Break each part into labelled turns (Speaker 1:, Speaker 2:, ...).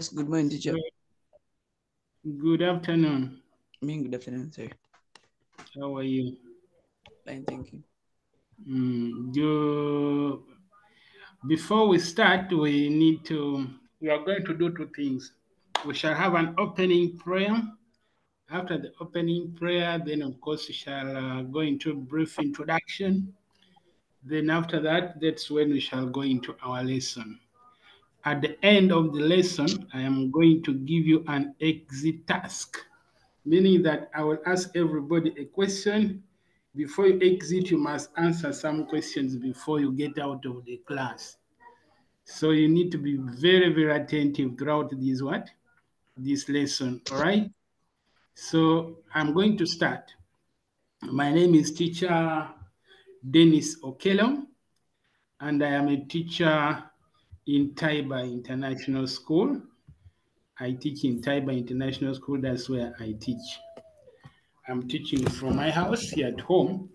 Speaker 1: Good morning, teacher.
Speaker 2: Good afternoon.
Speaker 1: Good afternoon, sir.
Speaker 2: How are you?
Speaker 1: Fine, thank you.
Speaker 2: Before we start, we are going to do two things. We shall have an opening prayer. After the opening prayer, then of course we shall go into a brief introduction. Then after that, that's when we shall go into our lesson. At the end of the lesson, I am going to give you an exit task, meaning that I will ask everybody a question. Before you exit, you must answer some questions before you get out of the class. So you need to be very, very attentive throughout this lesson, all right? So I'm going to start. My name is teacher Dennis Okello, and I am a teacher in Taiba International School. I teach in Taiba International School, that's where I teach. I'm teaching from my house here at home,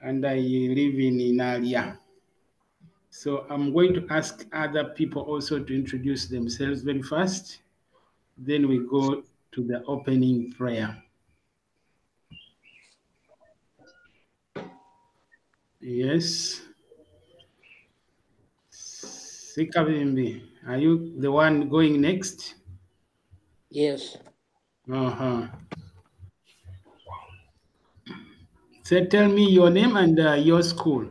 Speaker 2: and I live in Inalia. So I'm going to ask other people also to introduce themselves very fast. Then we go to the opening prayer. Yes. Sikavimbi, are you the one going next?
Speaker 3: Yes.
Speaker 2: Uh-huh. So tell me your name and your school.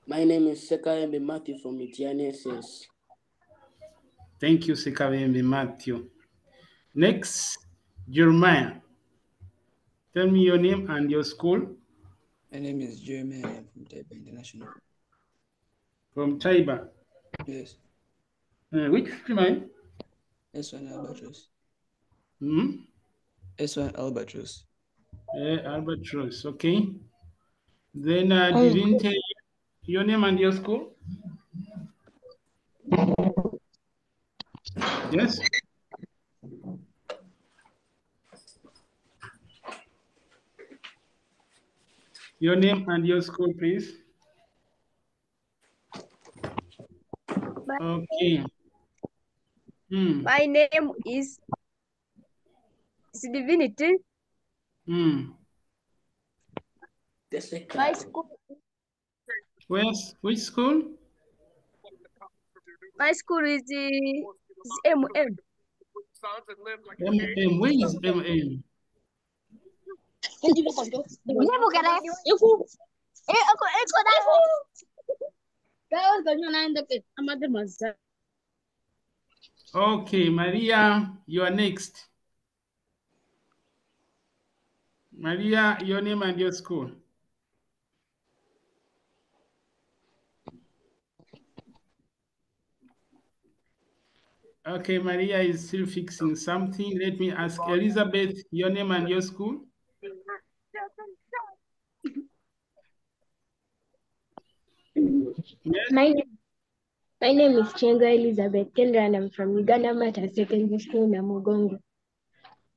Speaker 3: My name is Sekayembe Matthew from Itiani SS.
Speaker 2: Thank you, Sikavimbi Matthew. Next, Jeremiah. Tell me your name and your school.
Speaker 1: My name is Jeremiah. I'm from Taiba International.
Speaker 2: From Taiba?
Speaker 1: Yes.
Speaker 2: Which stream?
Speaker 1: S1 Albatross.
Speaker 2: Hmm?
Speaker 1: S1 Albatross.
Speaker 2: Albatross, okay. Then didn't your name and your school? Yes? Your name and your school, please. Okay.
Speaker 4: My name is Divinity.
Speaker 3: My
Speaker 4: school.
Speaker 2: Which school?
Speaker 4: My school is MM.
Speaker 2: MM. Where is MM? Okay, Maria, you are next. Maria, your name and your school. Okay, Maria is still fixing something. Let me ask Elizabeth, your name and your school. Yes?
Speaker 5: My name is Chenga Elizabeth Kendra, and I'm from Uganda Matters Secondary School, Namugongo.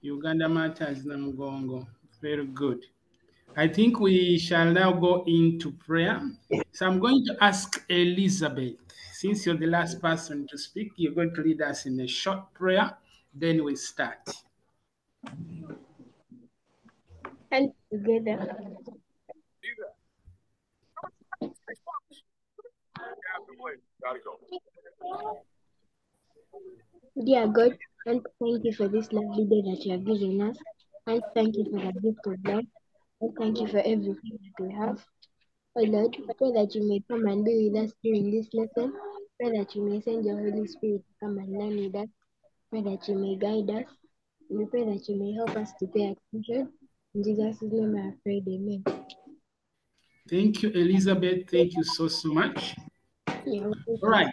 Speaker 2: Uganda Matters, Namugongo. Very good. I think we shall now go into prayer. So I'm going to ask Elizabeth, since you're the last person to speak, you're going to lead us in a short prayer, then we start.
Speaker 5: And together. Dear God, and thank you for this lovely day that you have given us, and thank you for the gift of life, and thank you for everything that we have. Oh Lord, we pray that you may come and be with us during this lesson. Pray that you may send your Holy Spirit to come and learn with us. Pray that you may guide us. We pray that you may help us to pay attention. In Jesus' name I pray, amen.
Speaker 2: Thank you, Elizabeth. Thank you so much.
Speaker 5: Yeah,
Speaker 2: all right.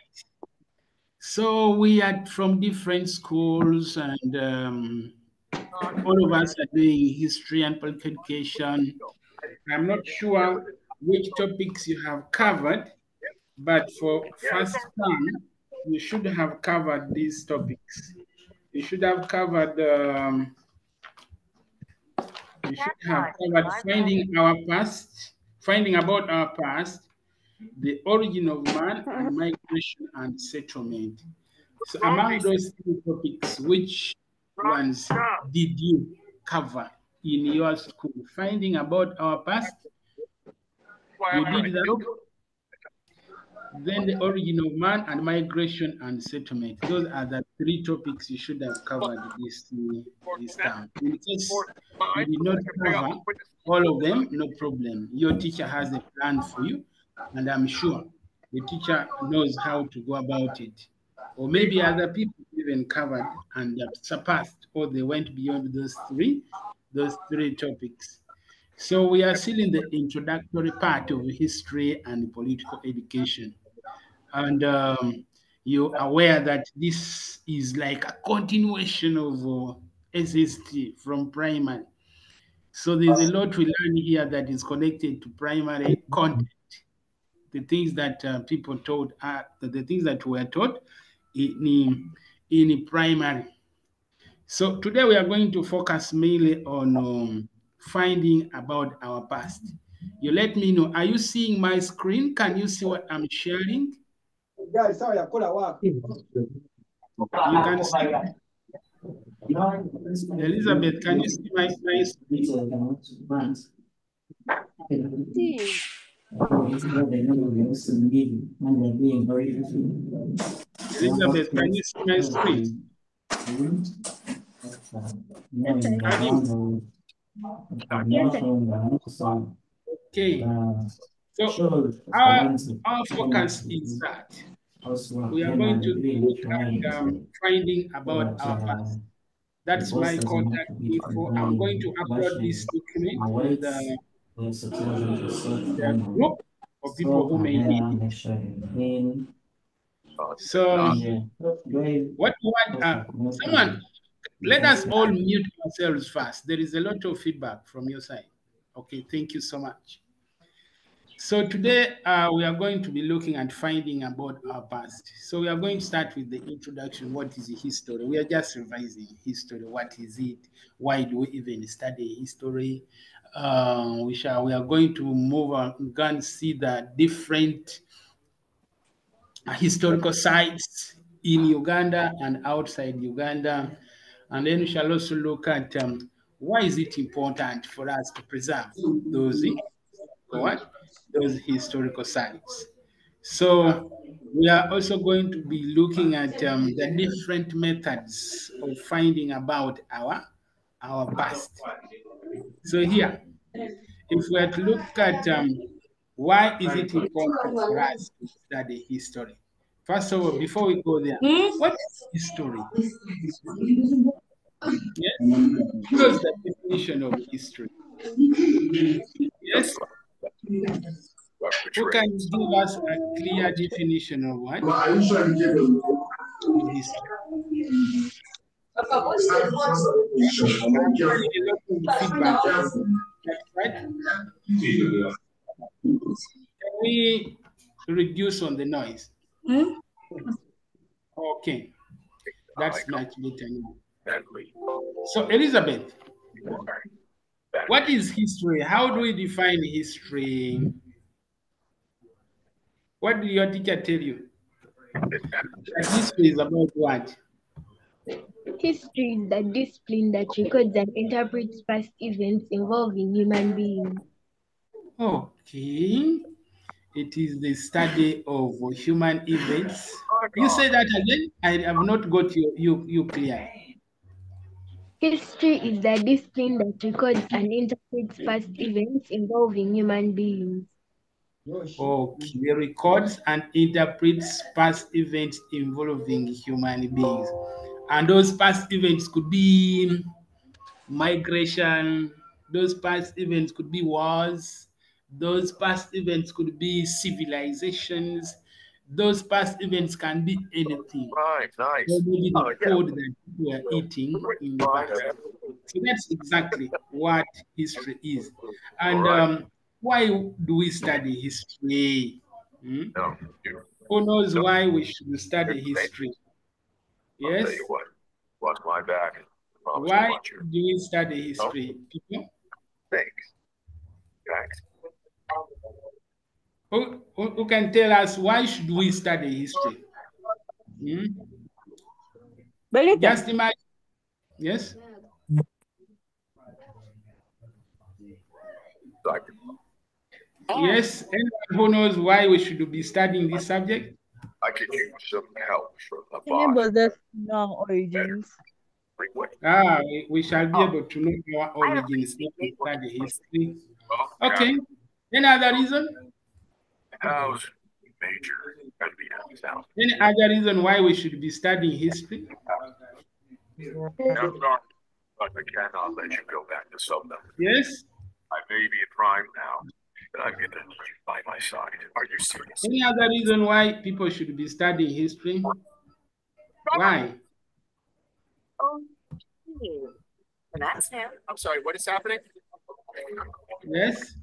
Speaker 2: So we are from different schools, and all of us are doing history and political education. I'm not sure which topics you have covered, but for first term, you should have covered these topics. You should have covered finding about our past, the origin of man and migration and settlement. So among those three topics, which ones did you cover in your school? Finding about our past, you did that. Then the origin of man and migration and settlement. Those are the three topics you should have covered this term. In case you did not cover all of them, no problem. Your teacher has a plan for you, and I'm sure the teacher knows how to go about it. Or maybe other people even covered and have surpassed, or they went beyond those three topics. So we are still in the introductory part of history and political education. And you're aware that this is like a continuation of SST from primary. So there's a lot we learn here that is connected to primary content, the things that people taught, the things that were taught in primary. So today we are going to focus mainly on finding about our past. You let me know. Are you seeing my screen? Can you see what I'm sharing? You can see. Elizabeth, can you see my screen?
Speaker 4: See.
Speaker 2: Elizabeth, can you see my screen? Can you? Okay. So our focus is that we are going to look at finding about our past. That's my contact info. I'm going to upload this document in the group for people who may need it. So what you want, someone, let us all mute ourselves first. There is a lot of feedback from your side. Okay, thank you so much. So today we are going to be looking at finding about our past. So we are going to start with the introduction. What is history? We are just revising history. What is it? Why do we even study history? We are going to move on, go and see the different historical sites in Uganda and outside Uganda. And then we shall also look at why is it important for us to preserve those those historical sites. So we are also going to be looking at the different methods of finding about our past. So here, if we are to look at why is it important for us to study history? First of all, before we go there, what is history? Yes? What is the definition of history? Yes? Who can give us a clear definition of what? Of history. I'm getting a lot of feedback. That's right. Can we reduce on the noise? Okay. That's much better now. So, Elizabeth, what is history? How do we define history? What did your teacher tell you? That history is about what?
Speaker 5: History is the discipline that records and interprets past events involving human beings.
Speaker 2: Okay. It is the study of human events. You say that again? I have not got you clear.
Speaker 5: History is the discipline that records and interprets past events involving human beings.
Speaker 2: Okay, records and interprets past events involving human beings. And those past events could be migration, those past events could be wars, those past events could be civilizations, those past events can be anything. So maybe the food that people were eating in the past. So that's exactly what history is. And why do we study history? Hmm? Who knows why we should study history? Yes? Why do we study history? People? Who can tell us why should we study history? Just imagine. Yes? Yes, anyone who knows why we should be studying this subject?
Speaker 6: I could use some help from the
Speaker 7: Enables us to know our origins.
Speaker 2: We shall be able to know our origins if we study history. Okay. Any other reason? Any other reason why we should be studying history?
Speaker 6: But I cannot let you go back to Southern.
Speaker 2: Yes?
Speaker 6: I may be in prime now, but I'm going to need you by my side. Are you serious?
Speaker 2: Any other reason why people should be studying history? Why?
Speaker 8: And that's him. I'm sorry, what is happening?
Speaker 2: Yes?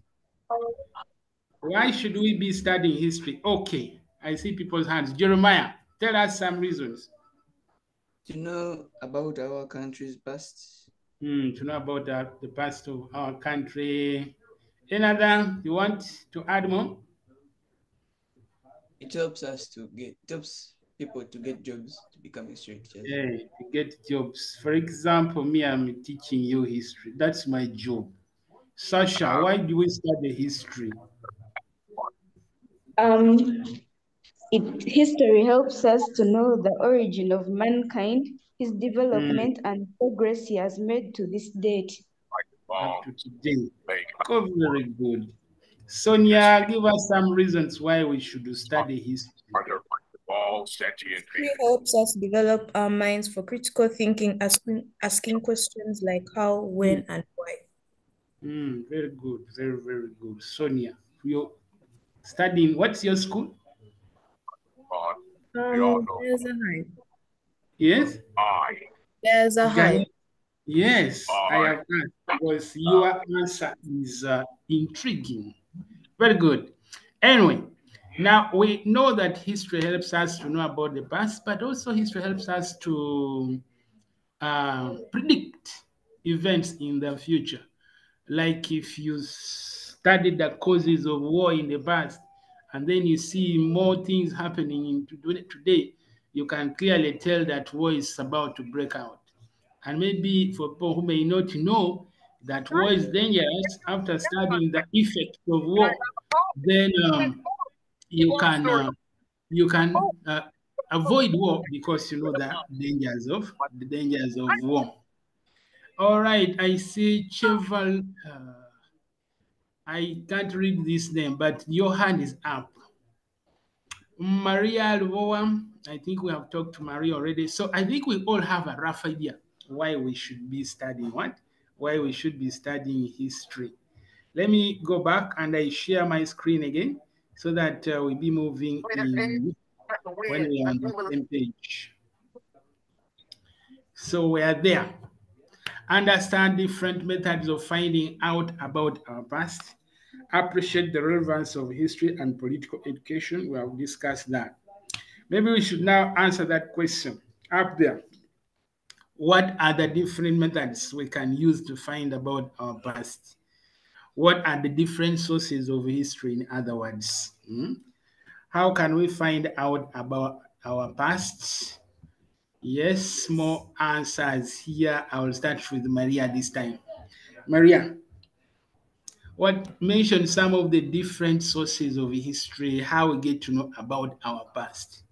Speaker 2: Why should we be studying history? Okay, I see people's hands. Jeremiah, tell us some reasons.
Speaker 1: To know about our country's past.
Speaker 2: To know about the past of our country. Another, you want to add more?
Speaker 1: It helps people to get jobs, to become history teachers.
Speaker 2: Yeah, to get jobs. For example, me, I'm teaching you history. That's my job. Sasha, why do we study history?
Speaker 9: History helps us to know the origin of mankind, his development, and progress he has made to this date.
Speaker 2: Up to today. Oh, very good. Sonia, give us some reasons why we should study history.
Speaker 10: History helps us develop our minds for critical thinking, asking questions like how, when, and why.
Speaker 2: Very good. Very, very good. Sonia, you're studying, what's your school?
Speaker 10: There's a hype.
Speaker 2: Yes?
Speaker 10: There's a hype.
Speaker 2: Yes, I have heard, because your answer is intriguing. Very good. Anyway, now we know that history helps us to know about the past, but also history helps us to predict events in the future. Like if you studied the causes of war in the past, and then you see more things happening in today, you can clearly tell that war is about to break out. And maybe for people who may not know that war is dangerous, after studying the effects of war, then you can avoid war because you know the dangers of war. All right, I see Cheval. I can't read this name, but your hand is up. Maria Luowa, I think we have talked to Maria already. So I think we all have a rough idea why we should be studying what? Why we should be studying history. Let me go back and I share my screen again so that we'll be moving in when we are on the same page. So we are there. Understand different methods of finding out about our past. Appreciate the relevance of history and political education. We have discussed that. Maybe we should now answer that question up there. What are the different methods we can use to find about our past? What are the different sources of history, in other words? How can we find out about our past? Yes, more answers here. I will start with Maria this time. Maria, mention some of the different sources of history, how we get to know about our past.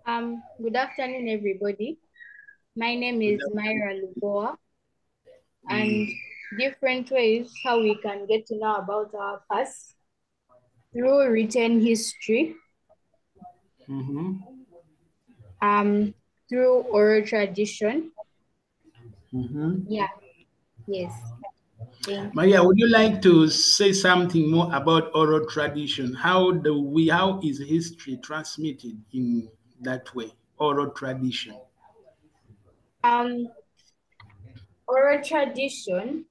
Speaker 5: Good afternoon, everybody. My name is Myra Luboa, and different ways how we can get to know about our past through written history, through oral tradition. Yeah, yes.
Speaker 2: Maria, would you like to say something more about oral tradition? How is history transmitted in that way? Oral tradition.
Speaker 5: Oral tradition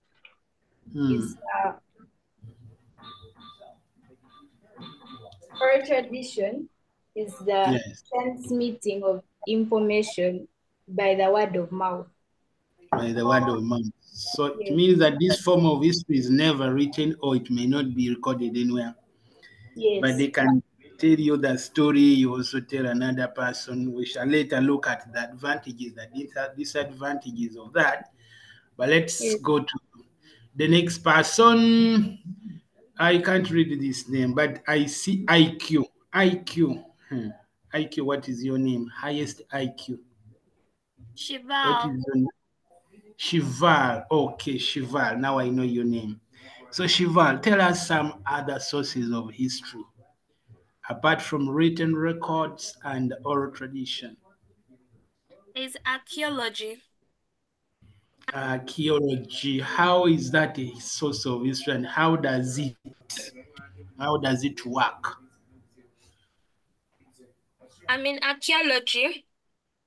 Speaker 5: is the transmitting of information by the word of mouth.
Speaker 2: By the word of mouth. So it means that this form of history is never written or it may not be recorded anywhere. but they can tell you the story. You also tell another person. We shall later look at the advantages, the disadvantages of that. But let's
Speaker 4: Yes.
Speaker 2: go to the next person. I can't read this name, but I see IQ. IQ. IQ, what is your name? Highest IQ. What is
Speaker 11: Shival.
Speaker 2: your name? Shival. Okay, Shival. Now I know your name. So, Shival, tell us some other sources of history apart from written records and oral tradition.
Speaker 11: Is archaeology.
Speaker 2: Archaeology. How is that a source of history, and how does it work?
Speaker 11: Archaeology.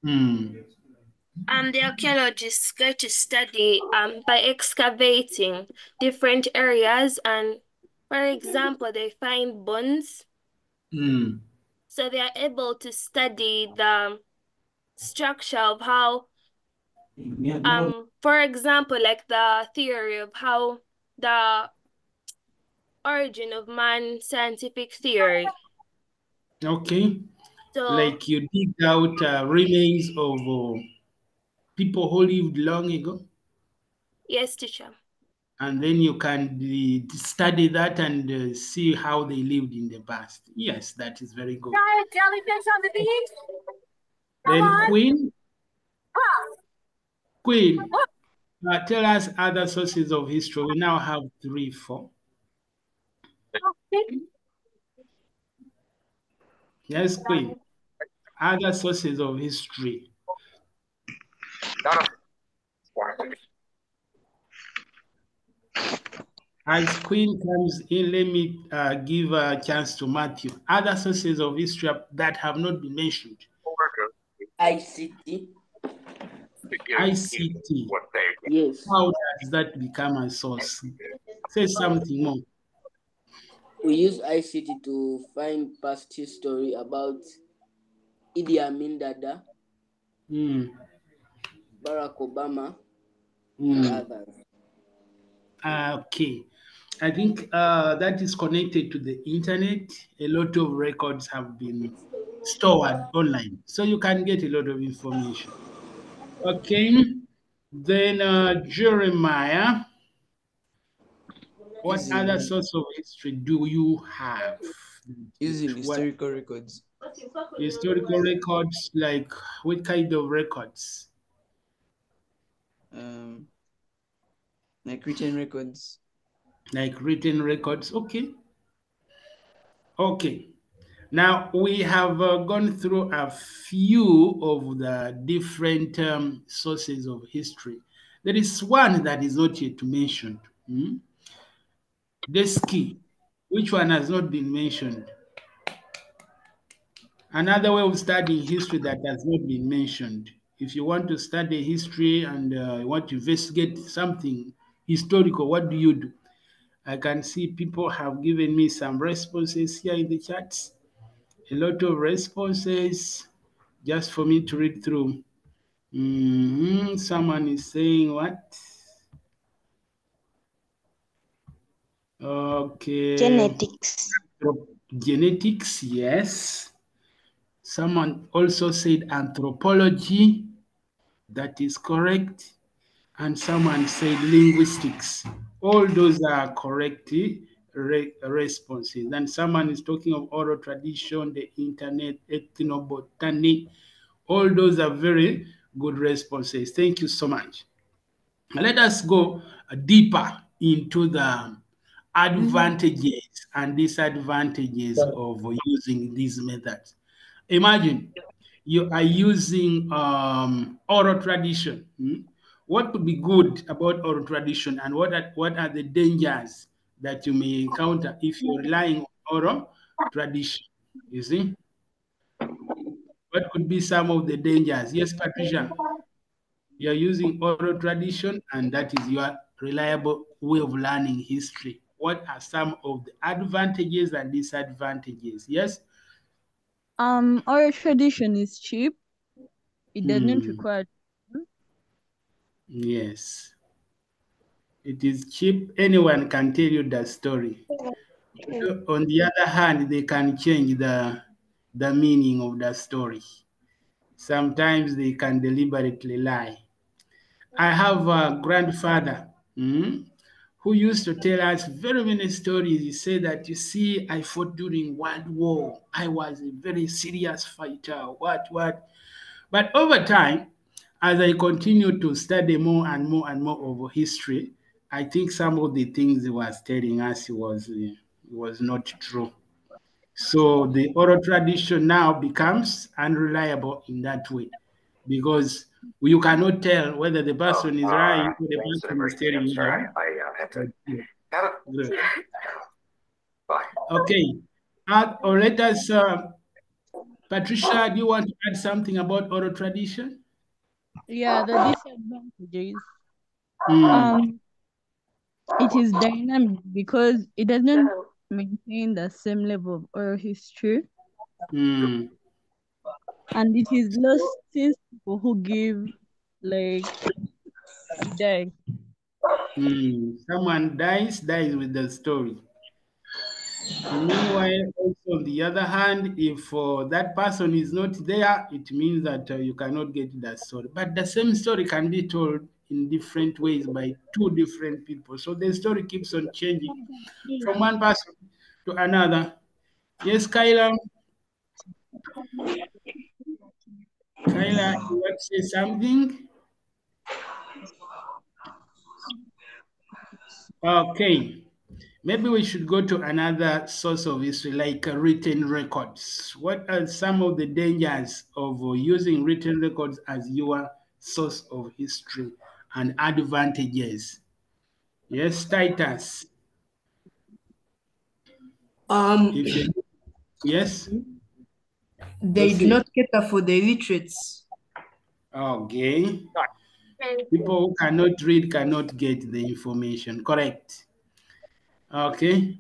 Speaker 2: Hmm.
Speaker 11: The archaeologists go to study by excavating different areas, and for example, they find bones.
Speaker 2: Hmm.
Speaker 11: So they are able to study the structure of how, for example, like the theory of how the origin of man, scientific theory.
Speaker 2: Okay.
Speaker 11: So
Speaker 2: Like you dig out remains of people who lived long ago,
Speaker 11: yes, teacher.
Speaker 2: and then you can study that and see how they lived in the past. Yes, that is very good.
Speaker 8: Giant jellyfish on the beach. Come
Speaker 2: Then
Speaker 8: on.
Speaker 2: Queen, tell us other sources of history. We now have 3, 4. Yes, Queen. Other sources of history. As Queen comes in, let me give a chance to Matthew. Other sources of history that have not been mentioned.
Speaker 3: ICT.
Speaker 2: ICT.
Speaker 3: Yes.
Speaker 2: How does that become a source? Say something more.
Speaker 3: We use ICT to find past history about Idi Amin Dada, Barack Obama, and others.
Speaker 2: Okay. I think that is connected to the internet. A lot of records have been stored online, so you can get a lot of information. Okay. Then Jeremiah, what other
Speaker 1: Using
Speaker 2: source of history do you have?
Speaker 1: using
Speaker 2: What
Speaker 1: historical records,
Speaker 2: historical records? Like what kind of records?
Speaker 1: um, like written records.
Speaker 2: Like written records. Okay. Okay. Now we have gone through a few of the different sources of history. There is one that is not yet mentioned. The ski. Which one has not been mentioned? Another way of studying history that has not been mentioned. If you want to study history and you want to investigate something historical, what do you do? I can see people have given me some responses here in the chats. A lot of responses just for me to read through. Someone is saying what? Okay.
Speaker 9: Genetics.
Speaker 2: Genetics, yes. Someone also said anthropology. That is correct. And someone said linguistics. All those are correct responses. And someone is talking of oral tradition, the internet, ethnobotany. All those are very good responses. Thank you so much. Let us go deeper into the advantages and disadvantages of using these methods. Imagine you are using oral tradition. What could be good about oral tradition, and what are the dangers that you may encounter if you're relying on oral tradition? You see, what could be some of the dangers? Yes, Patricia. You are using oral tradition, and that is your reliable way of learning history. What are some of the advantages and disadvantages? Yes?
Speaker 7: Our tradition is cheap. It doesn't
Speaker 2: Hmm.
Speaker 7: require.
Speaker 2: Yes. It is cheap. Anyone can tell you the story. On the other hand, they can change the meaning of the story. Sometimes they can deliberately lie. I have a grandfather who used to tell us very many stories. He said that, you see, I fought during World War. I was a very serious fighter. What? But over time, as I continue to study more and more and more of history, I think some of the things he was telling us was not true. So the oral tradition now becomes unreliable in that way because you cannot tell whether the person is lying or the
Speaker 6: Thanks for the
Speaker 2: person is
Speaker 6: break.
Speaker 2: telling
Speaker 6: I'm
Speaker 2: you
Speaker 6: sorry. I have to
Speaker 2: the truth.
Speaker 6: have a
Speaker 2: Good.
Speaker 6: bye.
Speaker 2: Okay. Or let us, Patricia, do you want to add something about oral tradition?
Speaker 7: Yeah, the disadvantages.
Speaker 2: Mm,
Speaker 7: Um, it is dynamic because it doesn't maintain the same level of oral history,
Speaker 2: mm,
Speaker 7: and it is lost since people who give like die.
Speaker 2: Someone dies with the story. Meanwhile, also on the other hand, if that person is not there, it means that you cannot get that story. But the same story can be told in different ways by two different people. So the story keeps on changing from one person to another. Yes, Kyla. Kyla, you want to say something? Okay. Maybe we should go to another source of history, like written records. What are some of the dangers of using written records as your source of history and advantages? Yes, Titus.
Speaker 10: Um,
Speaker 2: If you yes,
Speaker 10: they do
Speaker 2: proceed.
Speaker 10: not cater for the illiterates.
Speaker 2: Okay. People who cannot read cannot get the information. Correct. Okay.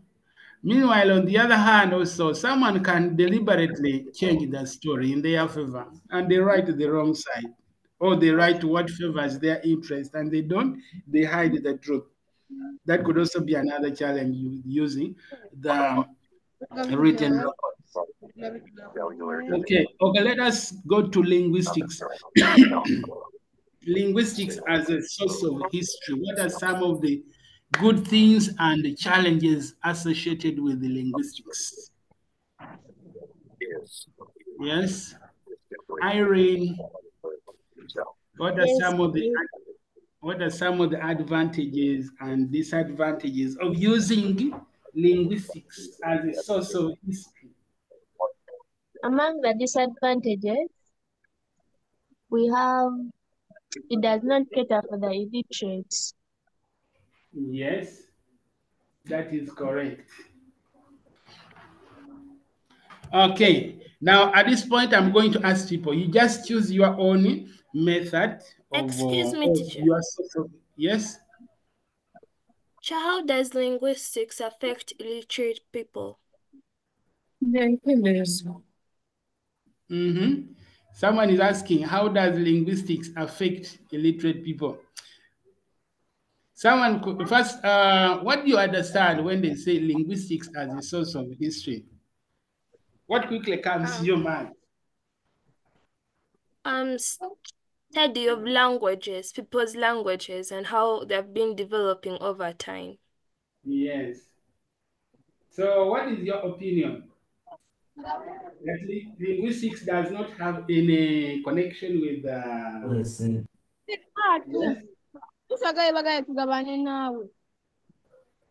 Speaker 2: Meanwhile, on the other hand, also, someone can deliberately change the story in their favor and they write the wrong side, or they write what favors their interest and they hide the truth. That could also be another challenge using the written records. Okay, let us go to linguistics. Linguistics as a source of history. What are some of the good things and the challenges associated with the linguistics? Yes, Irene, what are
Speaker 4: Yes,
Speaker 2: some of the advantages and disadvantages of using linguistics as a source of history?
Speaker 4: among the disadvantages, we have it does not cater for the illiterates.
Speaker 2: Yes, that is correct. Okay, now at this point, I'm going to ask people. You just choose your own method
Speaker 11: Excuse me,
Speaker 2: of
Speaker 11: teacher.
Speaker 2: your source of yes.
Speaker 11: How does linguistics affect illiterate people?
Speaker 2: Mm-hmm. Someone is asking, how does linguistics affect illiterate people? Someone could first, what do you understand when they say linguistics as a source of history? What quickly comes to
Speaker 11: Um,
Speaker 2: your mind?
Speaker 11: um, study of languages, people's languages, and how they've been developing over time.
Speaker 2: Yes. So, what is your opinion? That linguistics does not have any connection with yes,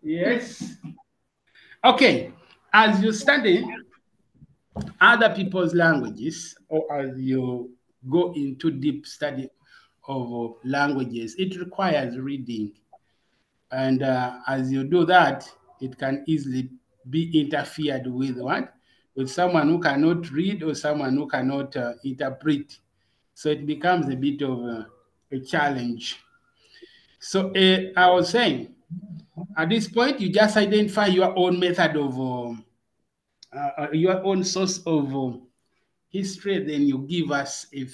Speaker 2: yes. Okay. As you study other people's languages, or as you go into deep study of languages, it requires reading. And as you do that, it can easily be interfered with what? With someone who cannot read or someone who cannot interpret. So it becomes a bit of a challenge. So I was saying, at this point, you just identify your own method of, your own source of history, then you give us a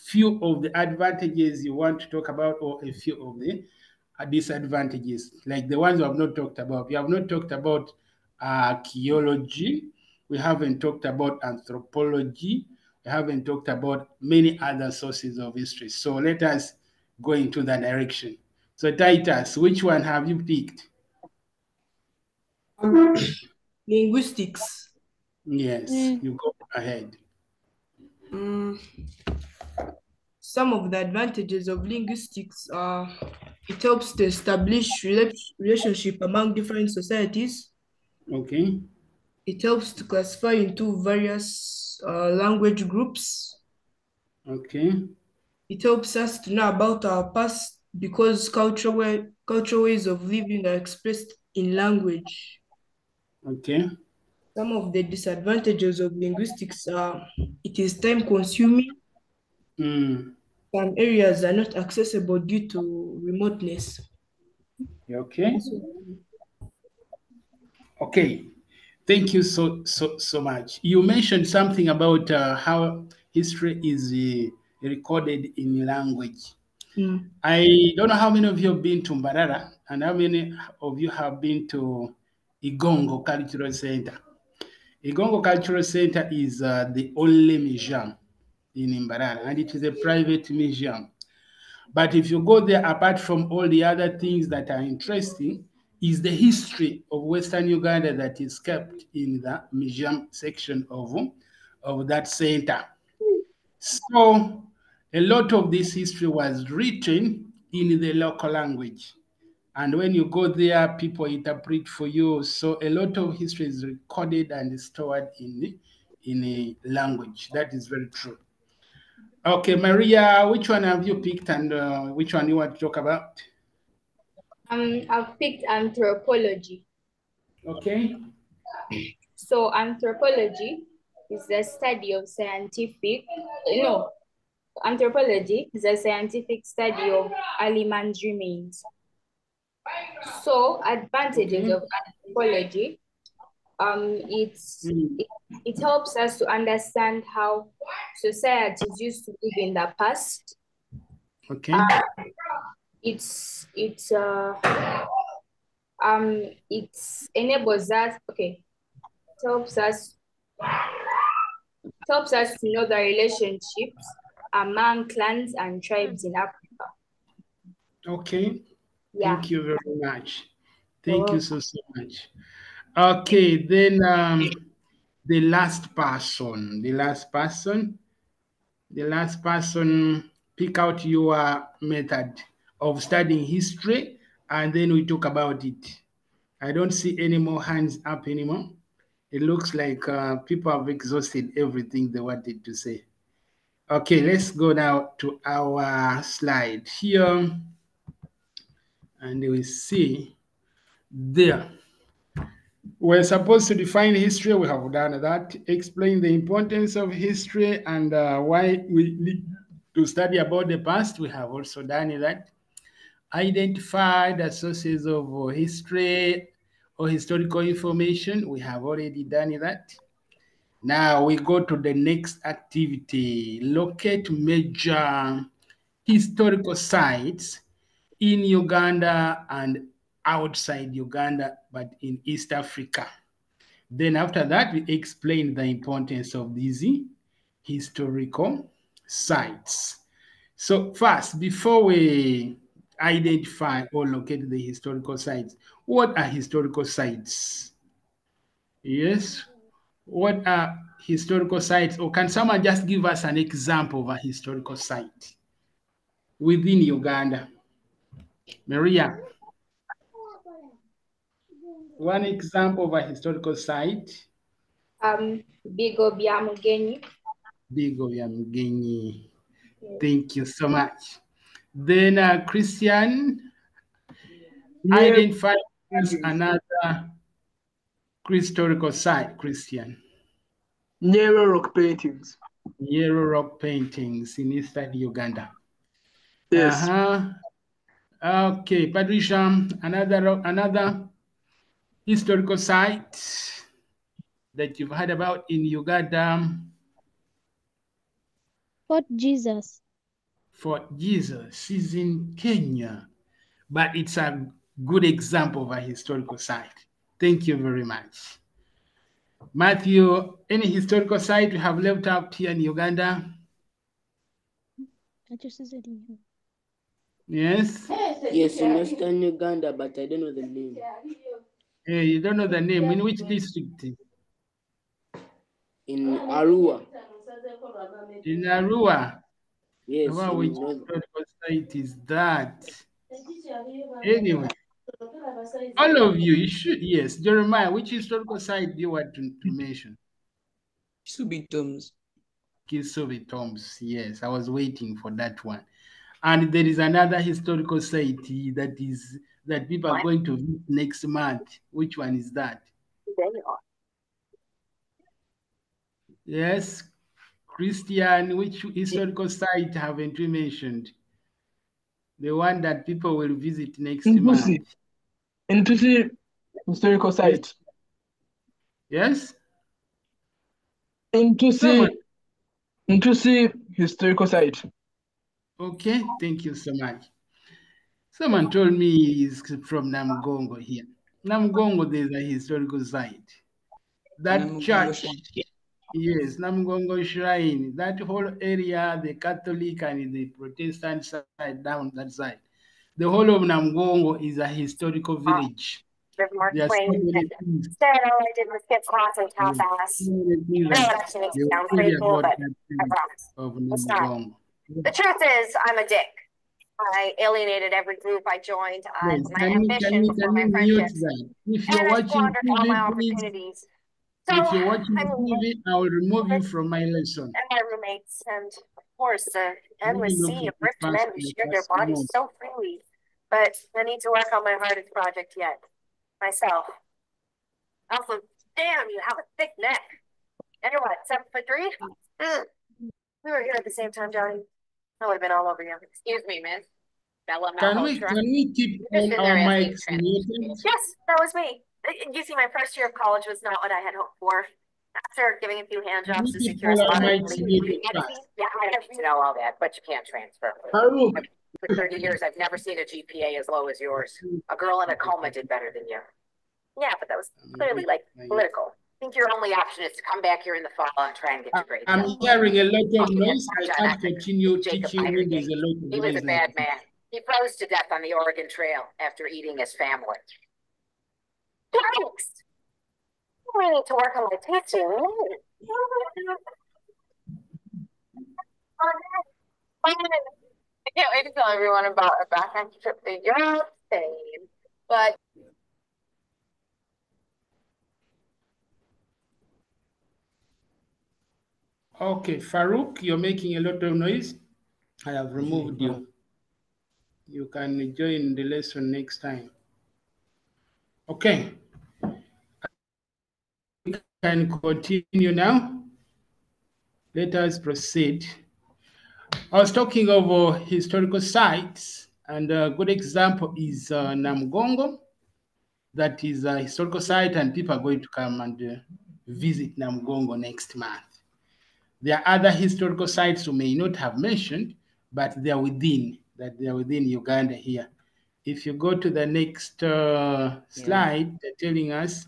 Speaker 2: few of the advantages you want to talk about or a few of the disadvantages, like the ones we have not talked about. We have not talked about archaeology. We haven't talked about anthropology. We haven't talked about many other sources of history. So let us go into that direction. So Titus, which one have you picked?
Speaker 10: Linguistics.
Speaker 2: Yes, you go ahead.
Speaker 10: Some of the advantages of linguistics are it helps to establish relationship among different societies.
Speaker 2: Okay.
Speaker 10: It helps to classify into various language groups.
Speaker 2: Okay.
Speaker 10: It helps us to know about our past because cultural ways of living are expressed in language.
Speaker 2: Okay.
Speaker 10: Some of the disadvantages of linguistics are it is time consuming.
Speaker 2: Mm.
Speaker 10: Some areas are not accessible due to remoteness.
Speaker 2: Okay. Okay. Thank you so much. You mentioned something about how history is recorded in language. I don't know how many of you have been to Mbarara and how many of you have been to Igongo Cultural Center. Igongo Cultural Center is the only museum in Mbarara, and it is a private museum. But if you go there, apart from all the other things that are interesting, is the history of Western Uganda that is kept in the museum section of that center. So a lot of this history was written in the local language. And when you go there, people interpret for you. So a lot of history is recorded and stored in a language. That is very true. Okay, Maria, which one have you picked and which one you want to talk about?
Speaker 12: I've picked anthropology.
Speaker 2: Okay.
Speaker 12: So anthropology is the study of anthropology is a scientific study of early man's remains. So advantages of anthropology, it helps us to understand how societies used to live in the past.
Speaker 2: Okay.
Speaker 12: It enables us. Okay, it helps us to know the relationships among clans and tribes in Africa.
Speaker 2: Okay.
Speaker 12: Yeah.
Speaker 2: Thank you very much. Thank you so much. Okay, then the last person, pick out your method of studying history and then we talk about it. I don't see any more hands up anymore. It looks like people have exhausted everything they wanted to say. Okay, let's go now to our slide here. And we see there. We're supposed to define history. We have done that. Explain the importance of history and why we need to study about the past. We have also done that. Identify the sources of history or historical information. We have already done that. Now we go to the next activity. Locate major historical sites in Uganda and outside Uganda, but in East Africa. Then after that, we explain the importance of these historical sites. So first, before we identify or locate the historical sites, what are historical sites? Yes. What are historical sites? Or can someone just give us an example of a historical site within Uganda? Maria, one example of a historical site.
Speaker 12: Bigo bya Mugenyi.
Speaker 2: Bigo bya Mugenyi. Thank you so much. Then Christian, identify another historical site, Christian.
Speaker 13: Nyero rock paintings.
Speaker 2: Nyero rock paintings in eastern Uganda.
Speaker 13: Yes.
Speaker 2: Okay, Patricia, another historical site that you've heard about in Uganda.
Speaker 4: Fort Jesus.
Speaker 2: Fort Jesus is in Kenya, but it's a good example of a historical site. Thank you very much. Matthew, any historical site you have left out here in Uganda? Yes?
Speaker 3: Yes, in Western Uganda, but I don't know the name.
Speaker 2: Hey, you don't know the name. In which district?
Speaker 3: In Arua.
Speaker 2: In Arua.
Speaker 3: Yes.
Speaker 2: About which historical site is that? Anyway, all of you should, yes. Jeremiah, which historical site do you want to mention?
Speaker 1: Kisubi Tombs.
Speaker 2: Kisubi Tombs, yes. I was waiting for that one. And there is another historical site that people are going to visit next month. Which one is that? Yes, Christian, which historical site haven't we mentioned? The one that people will visit next month.
Speaker 13: Ntusi historical site.
Speaker 2: Yes?
Speaker 13: Ntusi historical site.
Speaker 2: Okay, thank you so much. Someone told me he's from Namgongo here. Namgongo, there's a historical site. That
Speaker 1: Namugongo
Speaker 2: church,
Speaker 1: Shrine.
Speaker 2: yes, Namgongo Shrine, that whole area, the Catholic and the Protestant side, down that side. The whole of Namgongo is a historical village.
Speaker 8: There's Mark
Speaker 2: There are so
Speaker 8: Twain.
Speaker 2: many things.
Speaker 8: Instead, all I did was get class and
Speaker 2: Yes,
Speaker 8: half ass.
Speaker 2: so many things
Speaker 8: I know
Speaker 2: that
Speaker 8: it actually makes
Speaker 2: they
Speaker 8: it
Speaker 2: will
Speaker 8: sound
Speaker 2: tell
Speaker 8: pretty
Speaker 2: you
Speaker 8: cool,
Speaker 2: about
Speaker 8: but
Speaker 2: that
Speaker 8: I
Speaker 2: place
Speaker 8: promise.
Speaker 2: of
Speaker 8: It's not.
Speaker 2: Namgongo.
Speaker 8: The truth is, I'm a dick. I alienated every group I joined. I
Speaker 2: Yes,
Speaker 8: put my ambition before
Speaker 2: can
Speaker 8: my
Speaker 2: you mute
Speaker 8: friendships.
Speaker 2: that? If
Speaker 8: And
Speaker 2: you're
Speaker 8: I
Speaker 2: watching
Speaker 8: squandered all my
Speaker 2: TV, please.
Speaker 8: opportunities. So,
Speaker 2: If you're watching
Speaker 8: I mean,
Speaker 2: TV, I will remove you
Speaker 8: and
Speaker 2: from my lesson.
Speaker 8: my roommates, and of course, the
Speaker 2: Let me
Speaker 8: endless
Speaker 2: look
Speaker 8: sea
Speaker 2: at
Speaker 8: of
Speaker 2: the
Speaker 8: ripped
Speaker 2: past
Speaker 8: men who
Speaker 2: and the
Speaker 8: shared their
Speaker 2: past
Speaker 8: bodies
Speaker 2: more.
Speaker 8: so freely. But I need to work on my hardest project yet. Myself. Also, damn, you have a thick neck. And you're what, 7'3"? We were here at the same time, Johnny. I would have been all over you. Excuse me, miss. Bella Malhotra.
Speaker 2: Can we keep
Speaker 8: You're just
Speaker 2: all
Speaker 8: in
Speaker 2: our
Speaker 8: there as
Speaker 2: mics
Speaker 8: trans.
Speaker 2: muted?
Speaker 8: Yes, that was me. You see, my first year of college was not what I had hoped for. After giving a few hand
Speaker 2: Can
Speaker 8: jobs
Speaker 2: we
Speaker 8: to
Speaker 2: keep
Speaker 8: secure
Speaker 2: all
Speaker 8: a
Speaker 2: our
Speaker 8: spot in
Speaker 2: mics muted
Speaker 8: the
Speaker 2: first?
Speaker 8: yeah, I have to know all that, but you can't transfer.
Speaker 13: Farouk,
Speaker 8: For 30 years, I've never seen a GPA as low as yours. A girl in a coma did better than you. Yeah, but that was clearly like political. I think your only option is to come back here in the fall and try and get your grades
Speaker 2: I'm
Speaker 8: up.
Speaker 2: hearing a lot of
Speaker 8: Oh, yeah,
Speaker 2: noise. I
Speaker 8: John
Speaker 2: can't
Speaker 8: Essex,
Speaker 2: continue
Speaker 8: Jacob
Speaker 2: teaching when there's
Speaker 8: Eidergate.
Speaker 2: a lot of
Speaker 8: He was
Speaker 2: noise
Speaker 8: a
Speaker 2: like
Speaker 8: bad
Speaker 2: that.
Speaker 8: man. He froze to death on the Oregon Trail after eating his family. Thanks. I need to work on my teaching. I can't wait to tell everyone about a backcountry trip to Europe, Spain. But
Speaker 2: Okay, Farouk, you're making a lot of noise. I have removed you. You can join the lesson next time. Okay. We can continue now. Let us proceed. I was talking of historical sites, and a good example is Namgongo. That is a historical site, and people are going to come and visit Namgongo next month. There are other historical sites you may not have mentioned, but they are within Uganda here. If you go to the next slide, they're telling us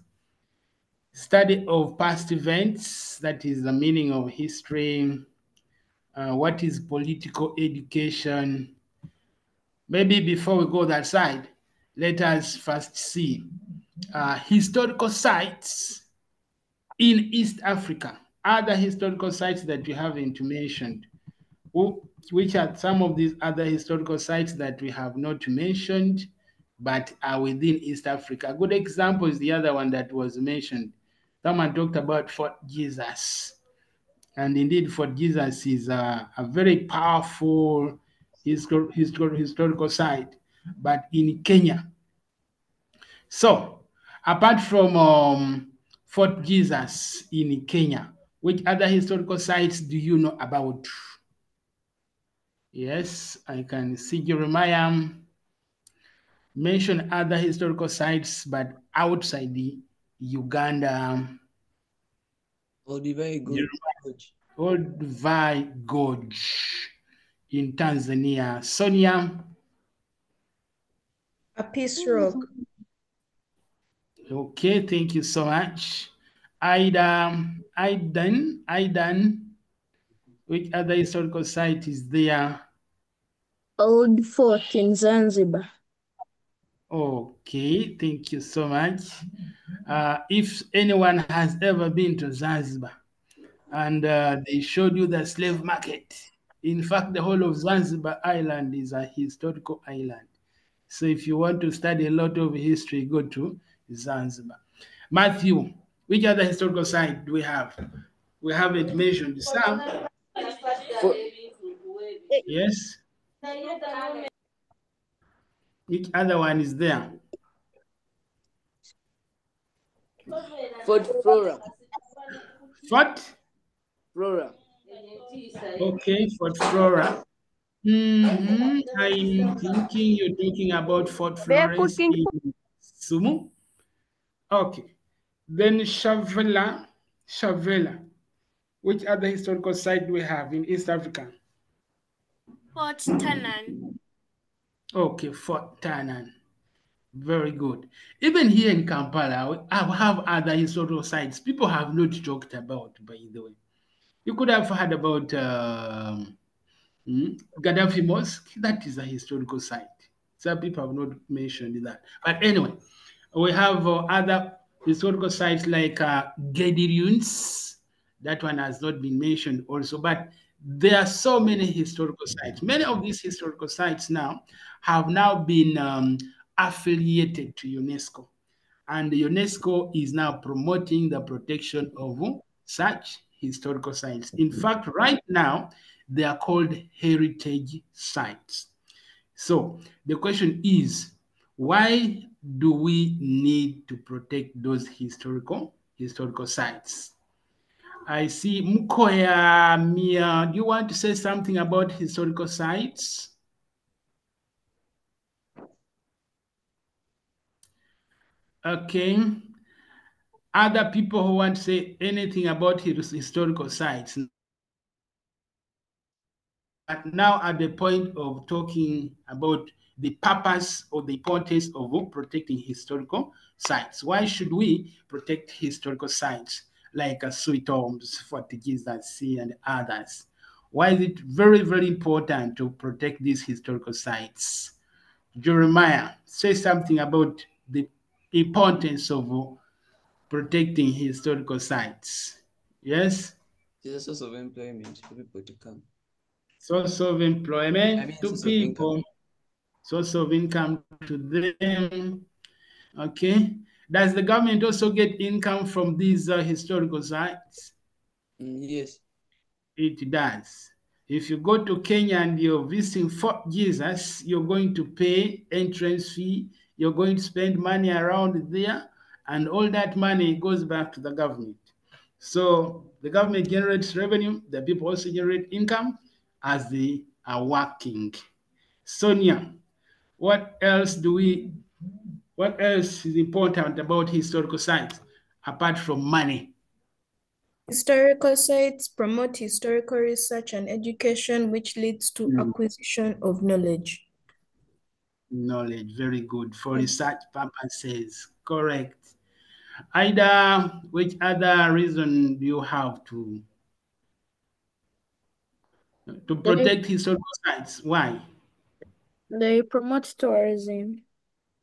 Speaker 2: study of past events, that is the meaning of history, what is political education. Maybe before we go that side, let us first see historical sites in East Africa, other historical sites that you haven't mentioned. Which are some of these other historical sites that we have not mentioned but are within East Africa? A good example is the other one that was mentioned. Someone talked about Fort Jesus. And indeed, Fort Jesus is a very powerful historical site, but in Kenya. So, apart from Fort Jesus in Kenya, which other historical sites do you know about? Yes, I can see Jeremiah mention other historical sites, but outside the Uganda.
Speaker 1: Olduvai Gorge.
Speaker 2: Olduvai Gorge in Tanzania. Sonia.
Speaker 10: A Peace Rock.
Speaker 2: Okay, thank you so much. Aidan, which other historical site is there?
Speaker 4: Old Fort in Zanzibar.
Speaker 2: Okay, thank you so much. If anyone has ever been to Zanzibar and they showed you the slave market, in fact, the whole of Zanzibar Island is a historical island. So if you want to study a lot of history, go to Zanzibar. Matthew, which other historical site do we have? We haven't mentioned some.
Speaker 3: For,
Speaker 2: Yes. Which other one is there?
Speaker 3: Fort Flora.
Speaker 2: Fort?
Speaker 3: Flora.
Speaker 2: Okay, Fort Flora. I'm thinking you're talking about Fort Florence
Speaker 7: Barefooting.
Speaker 2: in Sumu. Okay. Then Shavela. Which other historical site do we have in East Africa?
Speaker 11: Fort Tanan.
Speaker 2: Okay, Fort Tanan. Very good. Even here in Kampala, we have other historical sites people have not talked about, by the way. You could have heard about Gaddafi Mosque. That is a historical site. Some people have not mentioned that. But anyway, we have other historical sites like Gedi Ruins. That one has not been mentioned also. But there are so many historical sites. Many of these historical sites now have now been affiliated to UNESCO. And UNESCO is now promoting the protection of such historical sites. In fact, right now, they are called heritage sites. So the question is, why do we need to protect those historical sites? I see Mukoya Mia. Do you want to say something about historical sites? Okay. Other people who want to say anything about historical sites. But now at the point of talking about the purpose or the importance of protecting historical sites. Why should we protect historical sites like Sweet Homes, Fort Jesus Sea, and others? Why is it very, very important to protect these historical sites? Jeremiah, say something about the importance of protecting historical sites. Yes?
Speaker 1: It's a source of employment for people to come.
Speaker 2: Source of employment to
Speaker 1: Source of income.
Speaker 2: people, source of income to them. Okay. Does the government also get income from these historical sites?
Speaker 1: Yes.
Speaker 2: It does. If you go to Kenya and you're visiting Fort Jesus, you're going to pay entrance fee, you're going to spend money around there, and all that money goes back to the government. So the government generates revenue, the people also generate income as they are working. Sonia, what else is important about historical sites apart from money?
Speaker 10: Historical sites promote historical research and education, which leads to acquisition of knowledge.
Speaker 2: Knowledge, very good. For research purposes, correct. Ida, which other reason do you have to
Speaker 4: They,
Speaker 2: protect historical sites? Why?
Speaker 4: they promote tourism.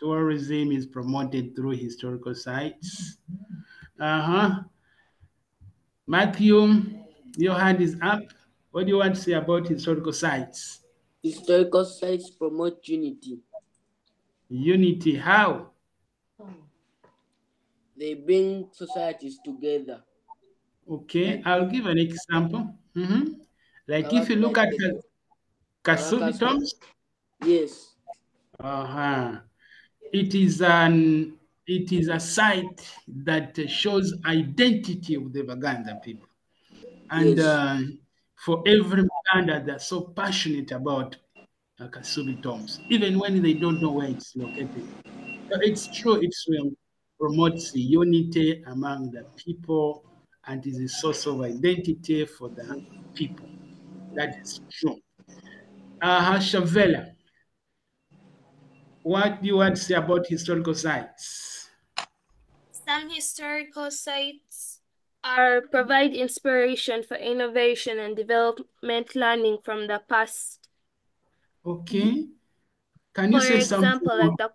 Speaker 2: Tourism is promoted through historical sites. Uh-huh. Matthew, your hand is up. What do you want to say about historical sites?
Speaker 3: Historical sites promote unity.
Speaker 2: Unity, how?
Speaker 3: They bring societies together.
Speaker 2: Okay,
Speaker 3: Like,
Speaker 2: I'll give an example. Like if you look
Speaker 3: like
Speaker 2: at
Speaker 3: the
Speaker 2: Kasubi
Speaker 3: Caracas.
Speaker 2: Toms,
Speaker 3: Yes.
Speaker 2: uh-huh. It is a site that shows identity of the Baganda people. And
Speaker 3: Yes.
Speaker 2: for every Baganda, they're so passionate about Kasubi Toms, even when they don't know where it's located. So it's true, it promotes the unity among the people and is a source of identity for the people. That is true. Shavela, what do you want to say about historical sites?
Speaker 11: Some historical sites provide inspiration for innovation and development learning from the past.
Speaker 2: Okay. Can you
Speaker 11: For
Speaker 2: say something
Speaker 11: example,
Speaker 2: more?
Speaker 11: like the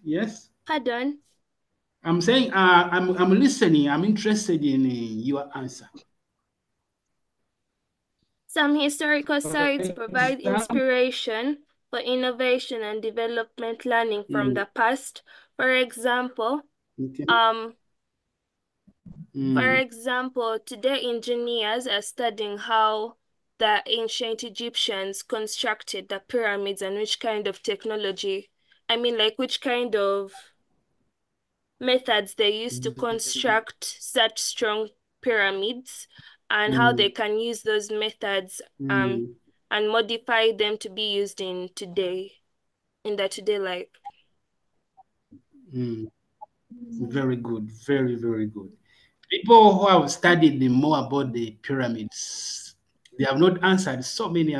Speaker 2: Yes.
Speaker 11: pardon.
Speaker 2: I'm saying I'm listening. I'm interested in your answer.
Speaker 11: Some historical
Speaker 2: For
Speaker 11: sites provide
Speaker 2: example,
Speaker 11: inspiration for innovation and development learning from the past. For example,
Speaker 2: okay.
Speaker 11: um, for
Speaker 2: Mm,
Speaker 11: example, today engineers are studying how the ancient Egyptians constructed the pyramids and which kind of technology, like which kind of methods they used to construct such strong pyramids and how they
Speaker 2: mm,
Speaker 11: can use those methods
Speaker 2: mm,
Speaker 11: and modify them to be used in the today life.
Speaker 2: mm. Very good. Very, very good. People who have studied more about the pyramids, they have not answered so many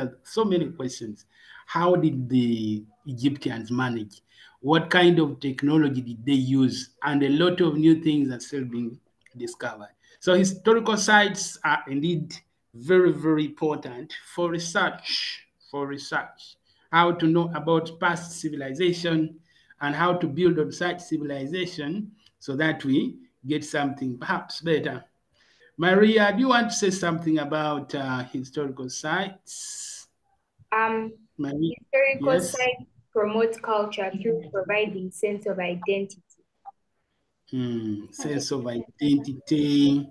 Speaker 2: questions. How did the Egyptians manage? What kind of technology did they use? And a lot of new things are still being discovered. So historical sites are indeed very, very important for research. For research, how to know about past civilization and how to build on such civilization so that we get something perhaps better. Maria, do you want to say something about historical sites? Maria,
Speaker 12: Historical
Speaker 2: yes.
Speaker 12: sites promote culture through providing sense of identity.
Speaker 2: Sense of identity.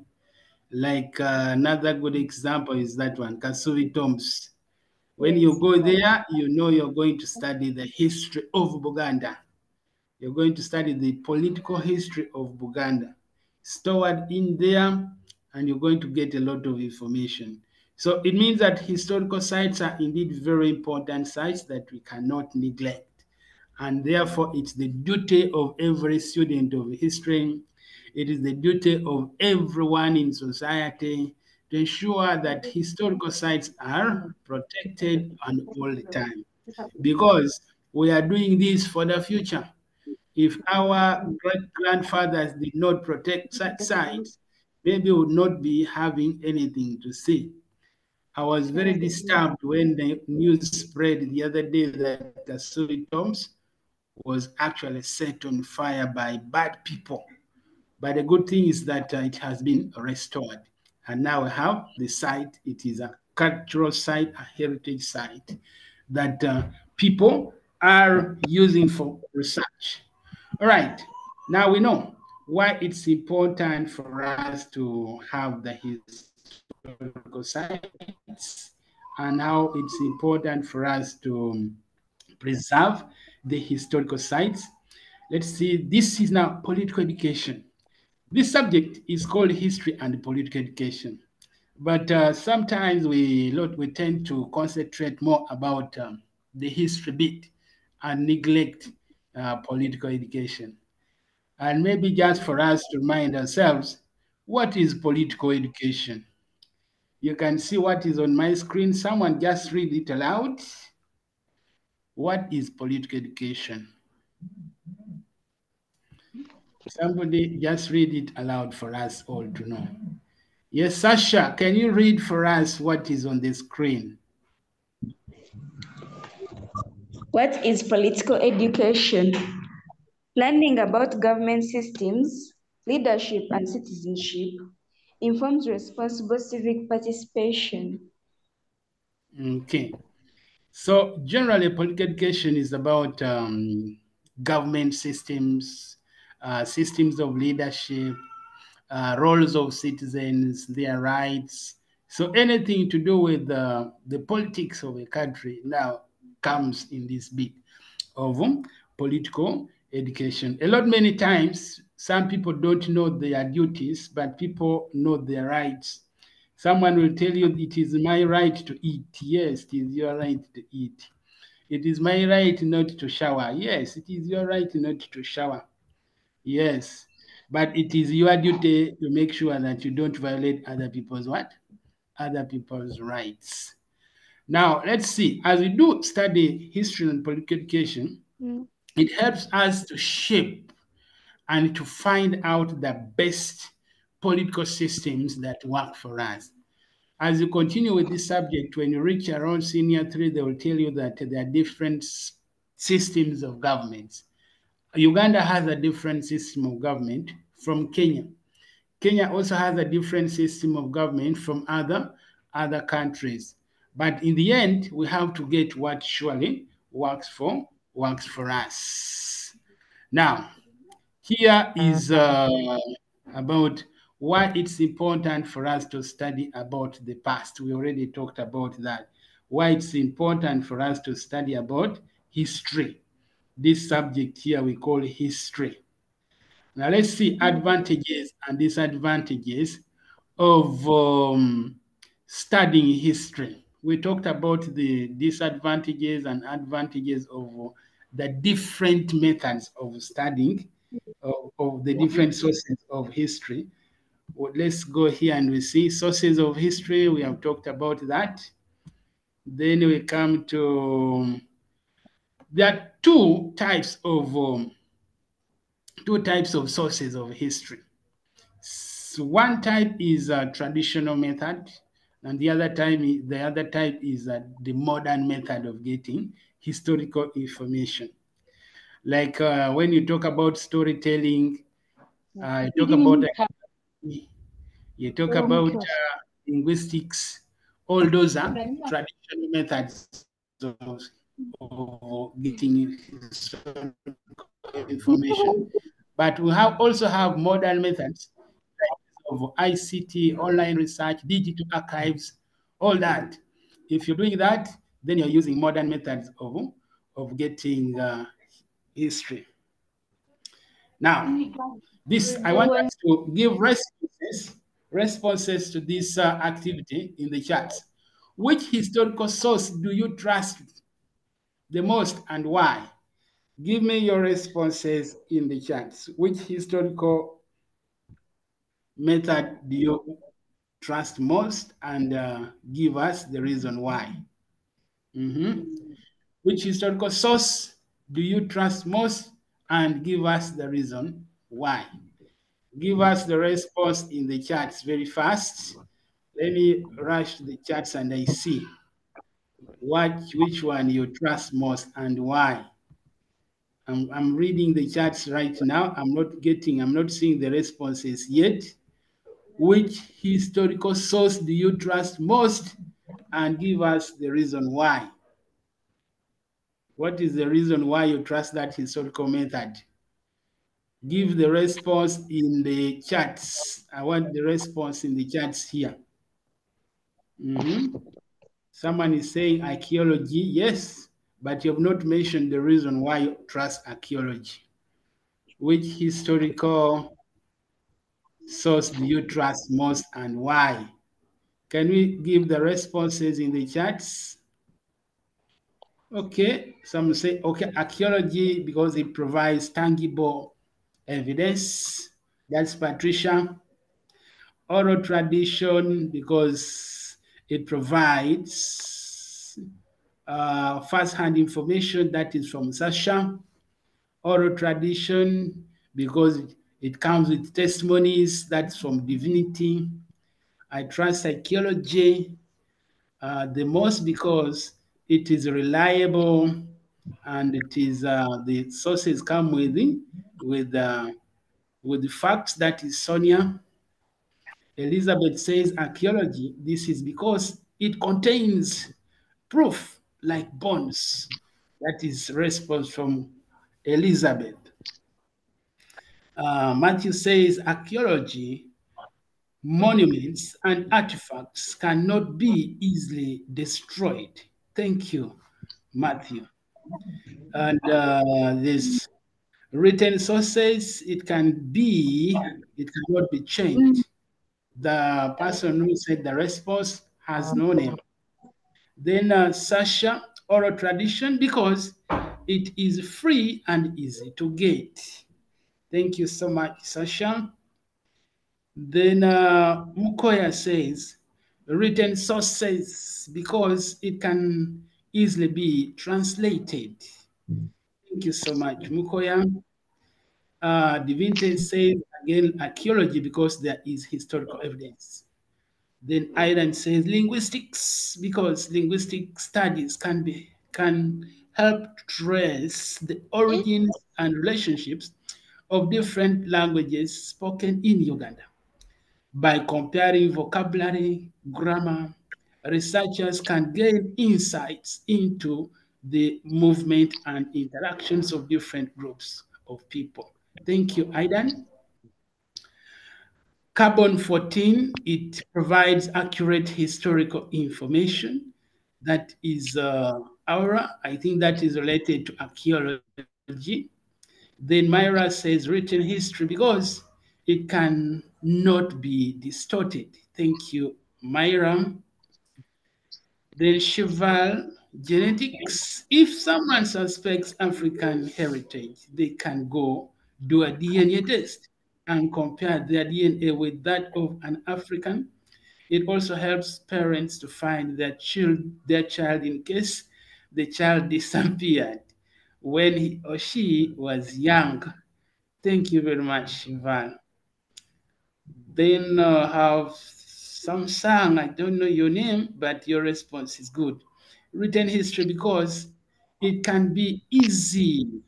Speaker 2: Like another good example is that one, Kasuvi Tombs. When you
Speaker 12: Yes.
Speaker 2: go there, you know you're going to study the history of Buganda. You're going to study the political history of Buganda. Stored in there, and you're going to get a lot of information. So it means that historical sites are indeed very important sites that we cannot neglect. And therefore, it's the duty of every student of history, it is the duty of everyone in society to ensure that historical sites are protected and all the time. Because we are doing this for the future. If our great grandfathers did not protect such sites, maybe we would not be having anything to say. I was very disturbed when the news spread the other day that Kasuri Tombs was actually set on fire by bad people. But the good thing is that it has been restored. And now we have the site. It is a cultural site, a heritage site that people are using for research. All right. Now we know why it's important for us to have the historical sites and how it's important for us to preserve the historical sites. Let's see, this is now political education. This subject is called history and political education. But sometimes we tend to concentrate more about the history bit and neglect political education. And maybe just for us to remind ourselves, what is political education? You can see what is on my screen. Someone just read it aloud. What is political education? Somebody just read it aloud for us all to know. Yes, Sasha, can you read for us what is on the screen?
Speaker 9: What is political education? Learning about government systems, leadership, and citizenship informs responsible civic participation.
Speaker 2: Okay. So generally, political education is about government systems, systems of leadership, roles of citizens, their rights. So anything to do with the politics of a country now comes in this bit of political education. A lot many times, some people don't know their duties, but people know their rights. Someone will tell you it is my right to eat. Yes, it is your right to eat. It is my right not to shower. Yes, it is your right not to shower. Yes, but it is your duty to make sure that you don't violate other people's what? Other people's rights. Now, let's see. As we do study history and political education,
Speaker 11: Mm.
Speaker 2: it helps us to shape and to find out the best political systems that work for us. As you continue with this subject, when you reach around senior 3, they will tell you that there are different systems of governments. Uganda has a different system of government from Kenya. Kenya also has a different system of government from other countries. But in the end, we have to get what surely works for us. Now, here is about why it's important for us to study about the past. We already talked about that. Why it's important for us to study about history. This subject here we call history. Now let's see advantages and disadvantages of studying history. We talked about the disadvantages and advantages of the different methods of studying of the different sources of history. Well, let's go here and we see sources of history. We have talked about that. Then we come to there are two types of sources of history. So one type is a traditional method, and the other type is the modern method of getting historical information. Like when you talk about storytelling, you talk about linguistics. All those are traditional methods of getting information. But we also have modern methods of ICT, online research, digital archives, all that. If you're doing that, then you're using modern methods of getting history. Now, I want us to give responses to this activity in the chat. Which historical source do you trust the most and why? Give me your responses in the chat. Which historical method do you trust most and give us the reason why? Which historical source do you trust most and give us the reason why? Give us the response in the chats very fast. Let me rush the chats and I see which one you trust most and why. I'm reading the chats right now. I'm not seeing the responses yet. Which historical source do you trust most and give us the reason why? What is the reason why you trust that historical method? Give the response in the chats. I want the response in the chats here. Someone is saying archaeology, yes, but you have not mentioned the reason why you trust archaeology. Which historical source do you trust most and why? Can we give the responses in the chats? Okay, some say, okay, archaeology because it provides tangible evidence. That's Patricia. Oral tradition because it provides first-hand information. That is from Sasha. Oral tradition because it comes with testimonies. That's from Divinity. I trust archaeology the most because it is reliable and it is the sources come with the facts. That is Sonia. Elizabeth says archaeology. This is because it contains proof like bones. That is response from Elizabeth. Matthew says archaeology, monuments and artifacts cannot be easily destroyed. Thank you, Matthew. And this written sources, it cannot be changed. The person who said the response has no name. Then Sasha, oral tradition, because it is free and easy to get. Thank you so much, Sasha. Then Mukoya says, written sources, because it can easily be translated. Thank you so much, Mukoya. Devinte says again archaeology because there is historical evidence. Then Aidan says linguistics because linguistic studies can help trace the origins and relationships of different languages spoken in Uganda. By comparing vocabulary, grammar, researchers can gain insights into the movement and interactions of different groups of people. Thank you, Aidan. Carbon 14, it provides accurate historical information. That is Aura. I think that is related to archaeology. Then Myra says written history because it can not be distorted. Thank you, Myra. Then Cheval genetics. If someone suspects African heritage, they can go do a DNA test and compare their DNA with that of an African. It also helps parents to find their child in case the child disappeared when he or she was young. Thank you very much, Val. Then have Samsung. I don't know your name, but your response is good. Written history because it can be easy.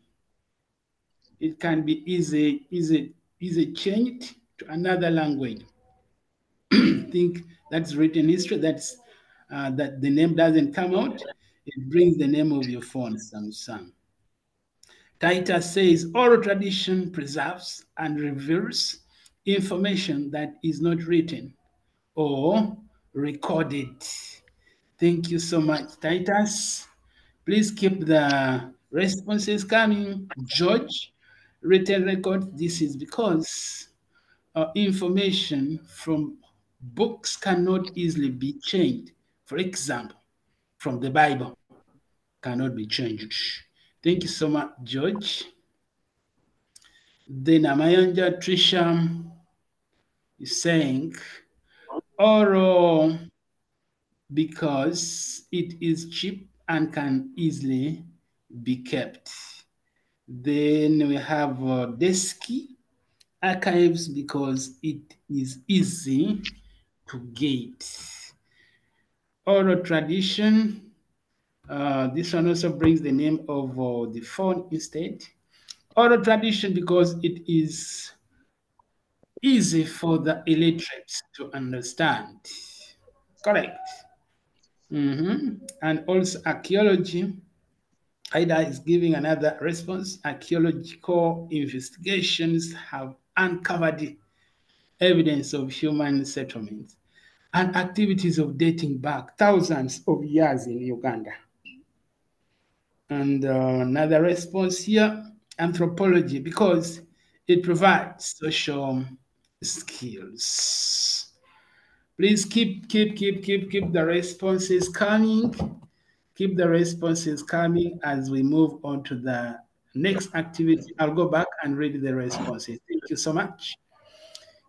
Speaker 2: It can be easy changed to another language. Think that's written history. That the name doesn't come out. It brings the name of your phone, Samsung. Titus says oral tradition preserves and reveals information that is not written or recorded. Thank you so much, Titus. Please keep the responses coming. George, written record. This is because information from books cannot easily be changed. For example, from the Bible cannot be changed. Thank you so much, George. Then Amayanja Trisham is saying oral because it is cheap and can easily be kept. Then we have Desky archives because it is easy to get. Oral tradition. This one also brings the name of the phone instead. Oral tradition because it is easy for the illiterates to understand. Correct. And also archaeology. Ida is giving another response. Archaeological investigations have uncovered evidence of human settlements and activities of dating back thousands of years in Uganda. And another response here, anthropology, because it provides social skills. Please keep the responses coming. Keep the responses coming as we move on to the next activity. I'll go back and read the responses. Thank you so much.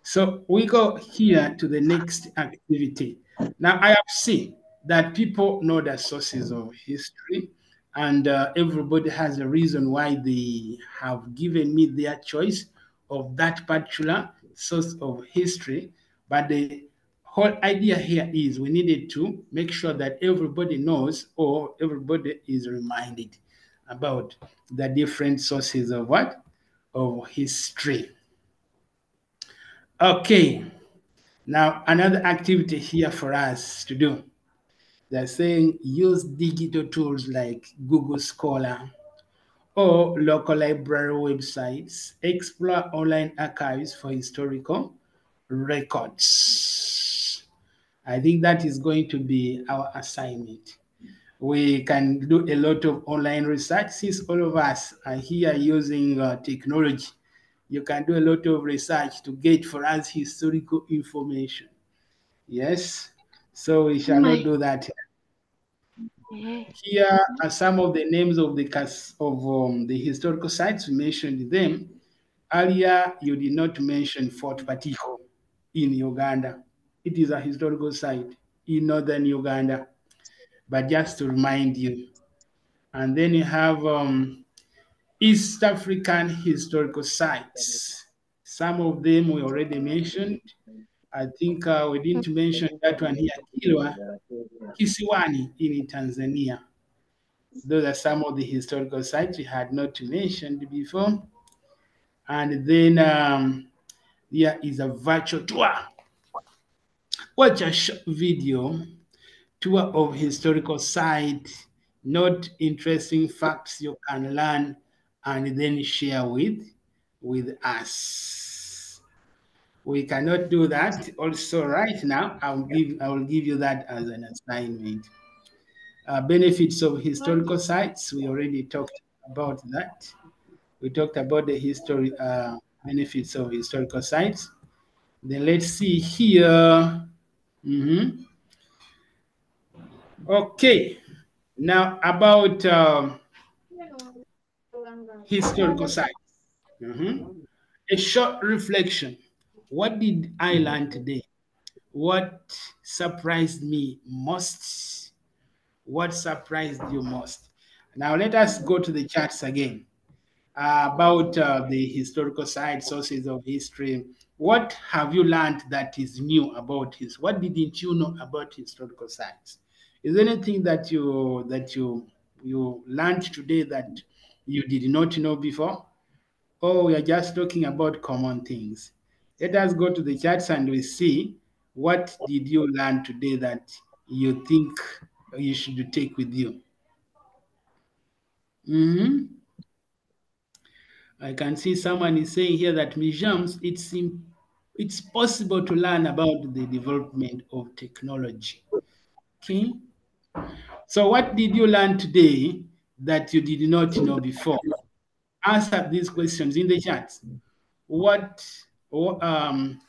Speaker 2: So we go here to the next activity. Now I have seen that people know the sources of history, and everybody has a reason why they have given me their choice of that particular source of history. But the whole idea here is we needed to make sure that everybody knows or everybody is reminded about the different sources of what? Of history. Okay, now another activity here for us to do. They're saying use digital tools like Google Scholar or local library websites. Explore online archives for historical records. I think that is going to be our assignment. We can do a lot of online research since all of us are here using technology. You can do a lot of research to get for us historical information. Yes, so we shall not do that. Here are some of the names of the historical sites. We mentioned them earlier. You did not mention Fort Patiho in Uganda. It is a historical site in northern Uganda, but just to remind you. And then you have East African historical sites. Some of them we already mentioned. I think we didn't mention that one here, Kilwa, Kisiwani in Tanzania. Those are some of the historical sites we had not mentioned before. And then here is a virtual tour. Watch a short video tour of historical site, not interesting facts you can learn and then share with us. We cannot do that also right now. I will give you that as an assignment. Benefits of historical sites, we already talked about that. We talked about the history benefits of historical sites. Then let's see here. Mhm. Okay, now about historical sites. A short reflection. What did I learn today? What surprised me most? What surprised you most? Now let us go to the charts again. About the historical side, sources of history. What have you learned that is new about his? What didn't you know about historical sites? Is there anything that you learned today that you did not know before? Or we are just talking about common things? Let us go to the charts and we see what did you learn today that you think you should take with you. Mhm. I can see someone is saying here that museums, it's possible to learn about the development of technology. Okay. So what did you learn today that you did not know before? Answer these questions in the chat.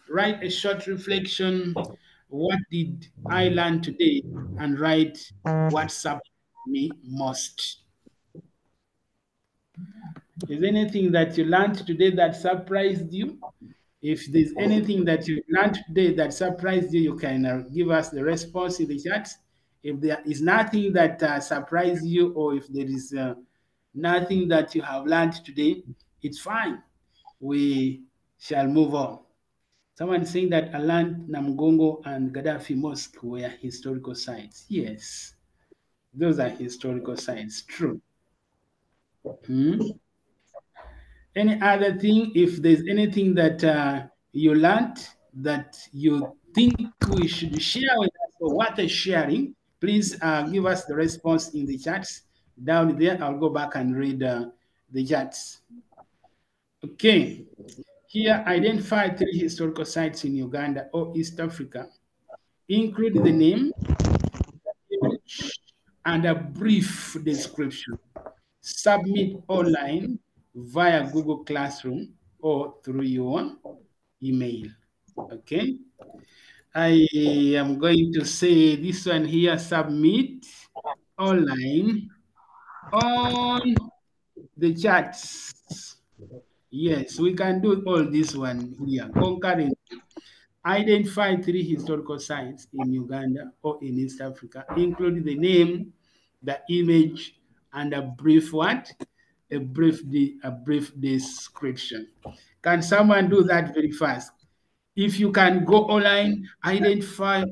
Speaker 2: Write a short reflection. What did I learn today? And write what surprised me most. Is there anything that you learned today that surprised you? If there's anything that you learned today that surprised you, you can give us the response in the chat. If there is nothing that surprised you, or if there is nothing that you have learned today, it's fine. We shall move on. Someone saying that Alan Namgongo and Gaddafi Mosque were historical sites. Yes, those are historical sites. True. Hmm? Any other thing, if there's anything that you learned that you think we should share with us or what is sharing, please give us the response in the chats down there. I'll go back and read the chats. Okay, here identify 3 historical sites in Uganda or East Africa. Include the name, image, and a brief description. Submit online via Google Classroom or through your email. Okay. I am going to say this one here, submit online on the chats. Yes, we can do all this one here. Concurrently, identify 3 historical sites in Uganda or in East Africa, including the name, the image, and a brief what? A brief description. Can someone do that very fast? If you can go online, identify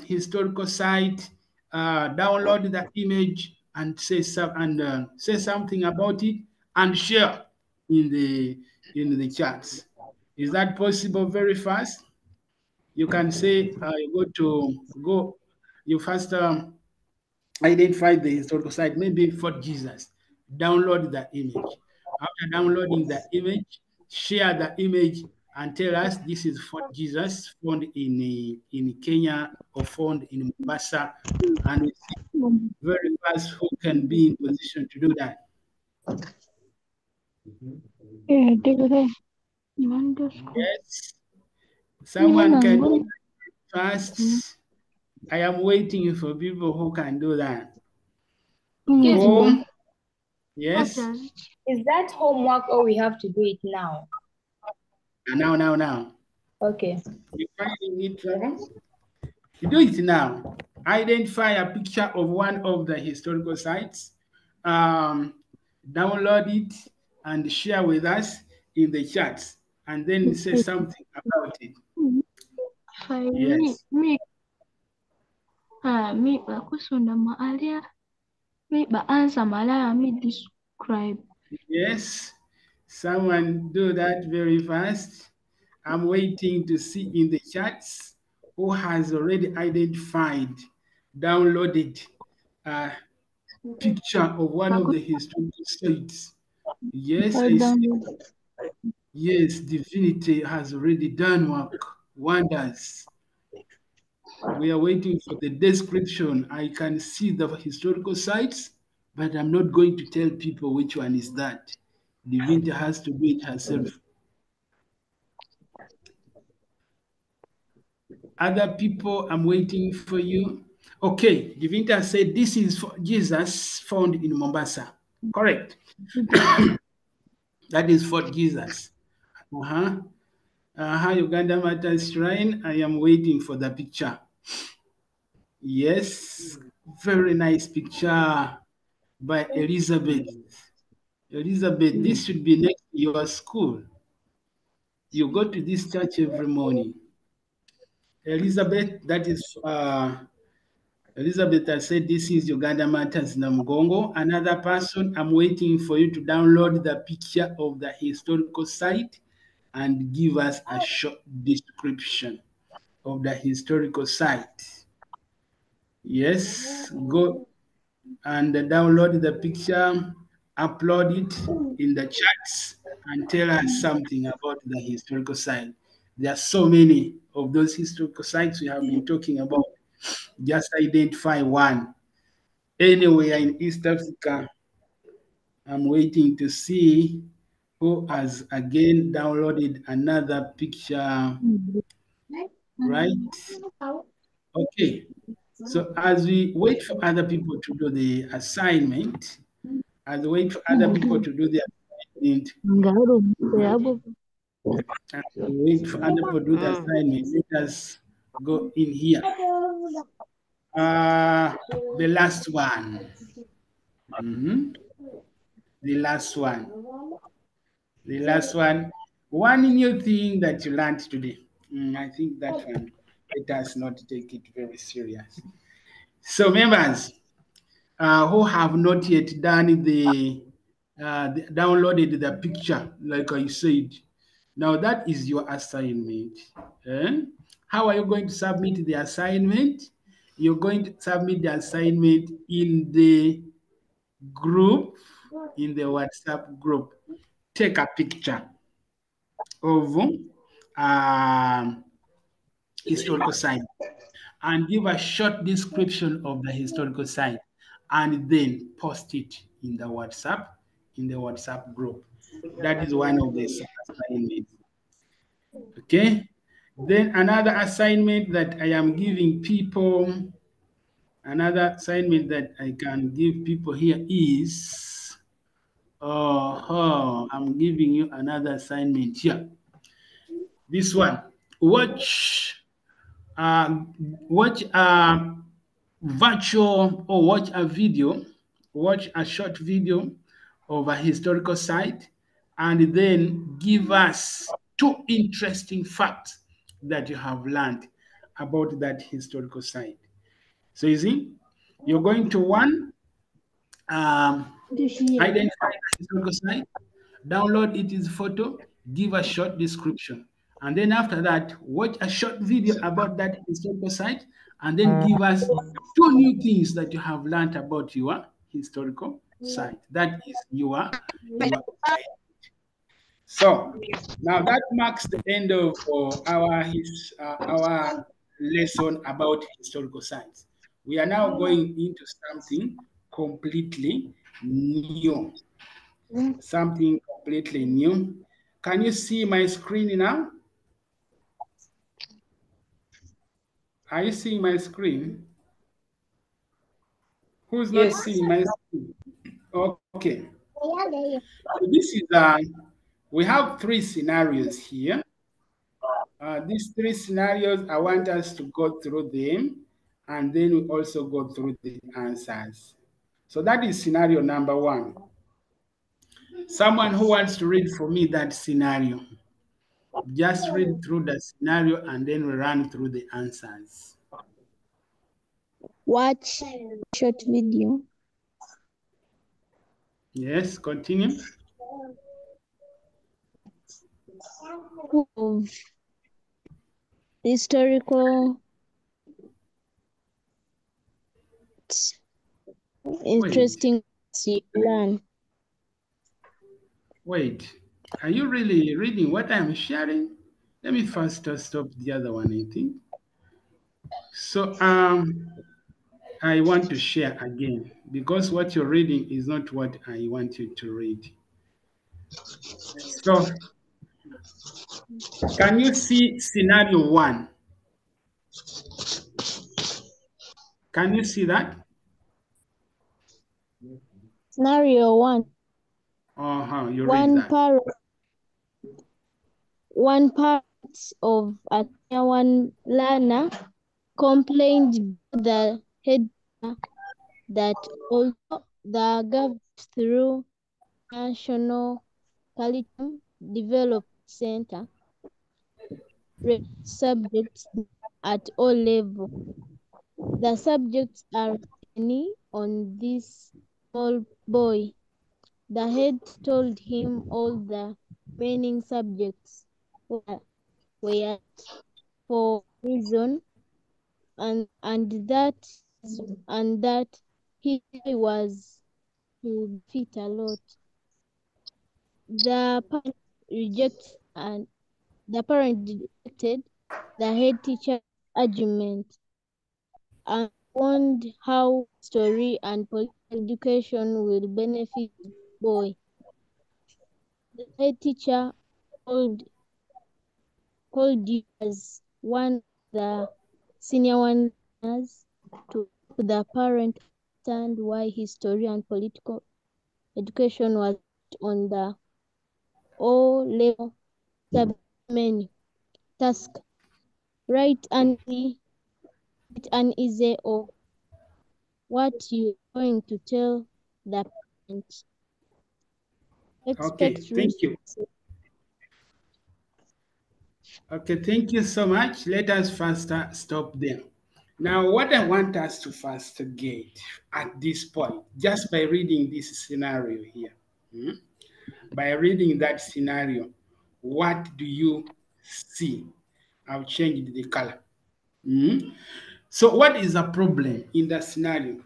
Speaker 2: historical site, download the image, and say something about it, and share in the chats. Is that possible very fast? You can say you first identify the historical site, maybe Fort Jesus. Download the image. After downloading the image, share the image and tell us this is Fort Jesus found in Kenya or found in Mombasa, and we see very fast who can be in position to do that.
Speaker 5: Yeah, take it off. You want to school?
Speaker 2: Yes, someone can do that fast. I am waiting for people who can do that.
Speaker 12: Excuse
Speaker 2: Oh,
Speaker 12: me.
Speaker 2: yes.
Speaker 12: Is that homework or we have to do it now?
Speaker 2: Now.
Speaker 12: Okay.
Speaker 2: You finding it trouble? You do it now. Identify a picture of one of the historical sites. Download it and share with us in the chat and then say something about it. Yes.
Speaker 5: Mi bakusunda maalia mi baanza malaya mi describe.
Speaker 2: Yes. Someone do that very fast. I'm waiting to see in the chats who has already identified, downloaded a picture of one of the historical sites. Yes, I see. Yes, divinity has already done wonders. We are waiting for the description. I can see the historical sites, but I'm not going to tell people which one is that. Divinity has to do it herself. Other people, I'm waiting for you. Okay, Divinity said this is for Jesus found in Mombasa. Correct. That is Fort Jesus. Uganda Matters Shrine. I am waiting for the picture. Yes, very nice picture by Elizabeth. Elizabeth, this should be next to your school. You go to this church every morning. Elizabeth, that is Elizabeth has said this is Uganda Matters Namgongo. Another person, I'm waiting for you to download the picture of the historical site and give us a short description of the historical site. Yes, go and download the picture, upload it in the chats, and tell us something about the historical site. There are so many of those historical sites we have been talking about. Just identify one. Anywhere in East Africa, I'm waiting to see who has again downloaded another picture, right? Okay, so as we wait for other people to do the assignment, as we wait for other people to do the assignment, as we wait for other people to do the assignment, let us go in here. The last one. The last one. The last one. One new thing that you learned today. I think that one, let us not take it very serious. So members who have not yet done downloaded the picture, like I said, now that is your assignment. How are you going to submit the assignment? You're going to submit the assignment in the group, in the WhatsApp group. Take a picture of historical site and give a short description of the historical site and then post it in the WhatsApp group. That is one of the assignments. Okay. Then another assignment that I am giving people, another assignment that I can give people here is, I'm giving you another assignment here. This one, watch a virtual or watch a video, watch a short video of a historical site, and then give us two interesting facts that you have learned about that historical site. So you see, you're going to identify the historical site, download its photo, give a short description, and then after that, watch a short video about that historical site, and then give us two new things that you have learned about your historical site. That is your site. So now that marks the end of our lesson about historical sites. We are now going into something completely new. Something completely new. Can you see my screen now? Are you seeing my screen? Who's not seeing my screen? Okay. So this is we have three scenarios here. These three scenarios, I want us to go through them, and then we also go through the answers. So that is scenario number one. Someone who wants to read for me that scenario, just read through the scenario and then we run through the answers.
Speaker 4: Watch short video.
Speaker 2: Yes, continue.
Speaker 4: Of historical interesting you learn.
Speaker 2: Wait, are you really reading what I'm sharing? Let me first stop the other one, I think. So, I want to share again because what you're reading is not what I want you to read. So, can you see scenario 1? Can you see that?
Speaker 4: Scenario 1.
Speaker 2: You read that.
Speaker 4: One part of a tier 1 learner complained to the head that although the gap through National Curriculum Development Center subjects at all levels, the subjects are many on this small boy. The head told him all the remaining subjects were for reason and that he was to fit a lot. The parent rejected the head teacher's argument and warned how history and political education will benefit the boy. The head teacher called you as one of the senior one learners to help the parent understand why history and political education was on the O-level subject menu. Task: write an essay of what you're going to tell the parent.
Speaker 2: Okay, thank you. Okay, thank you so much. Let us first stop there. Now, what I want us to first get at this point, just by reading this scenario here, by reading that scenario, what do you see? I've changed the color. So, what is the problem in the scenario?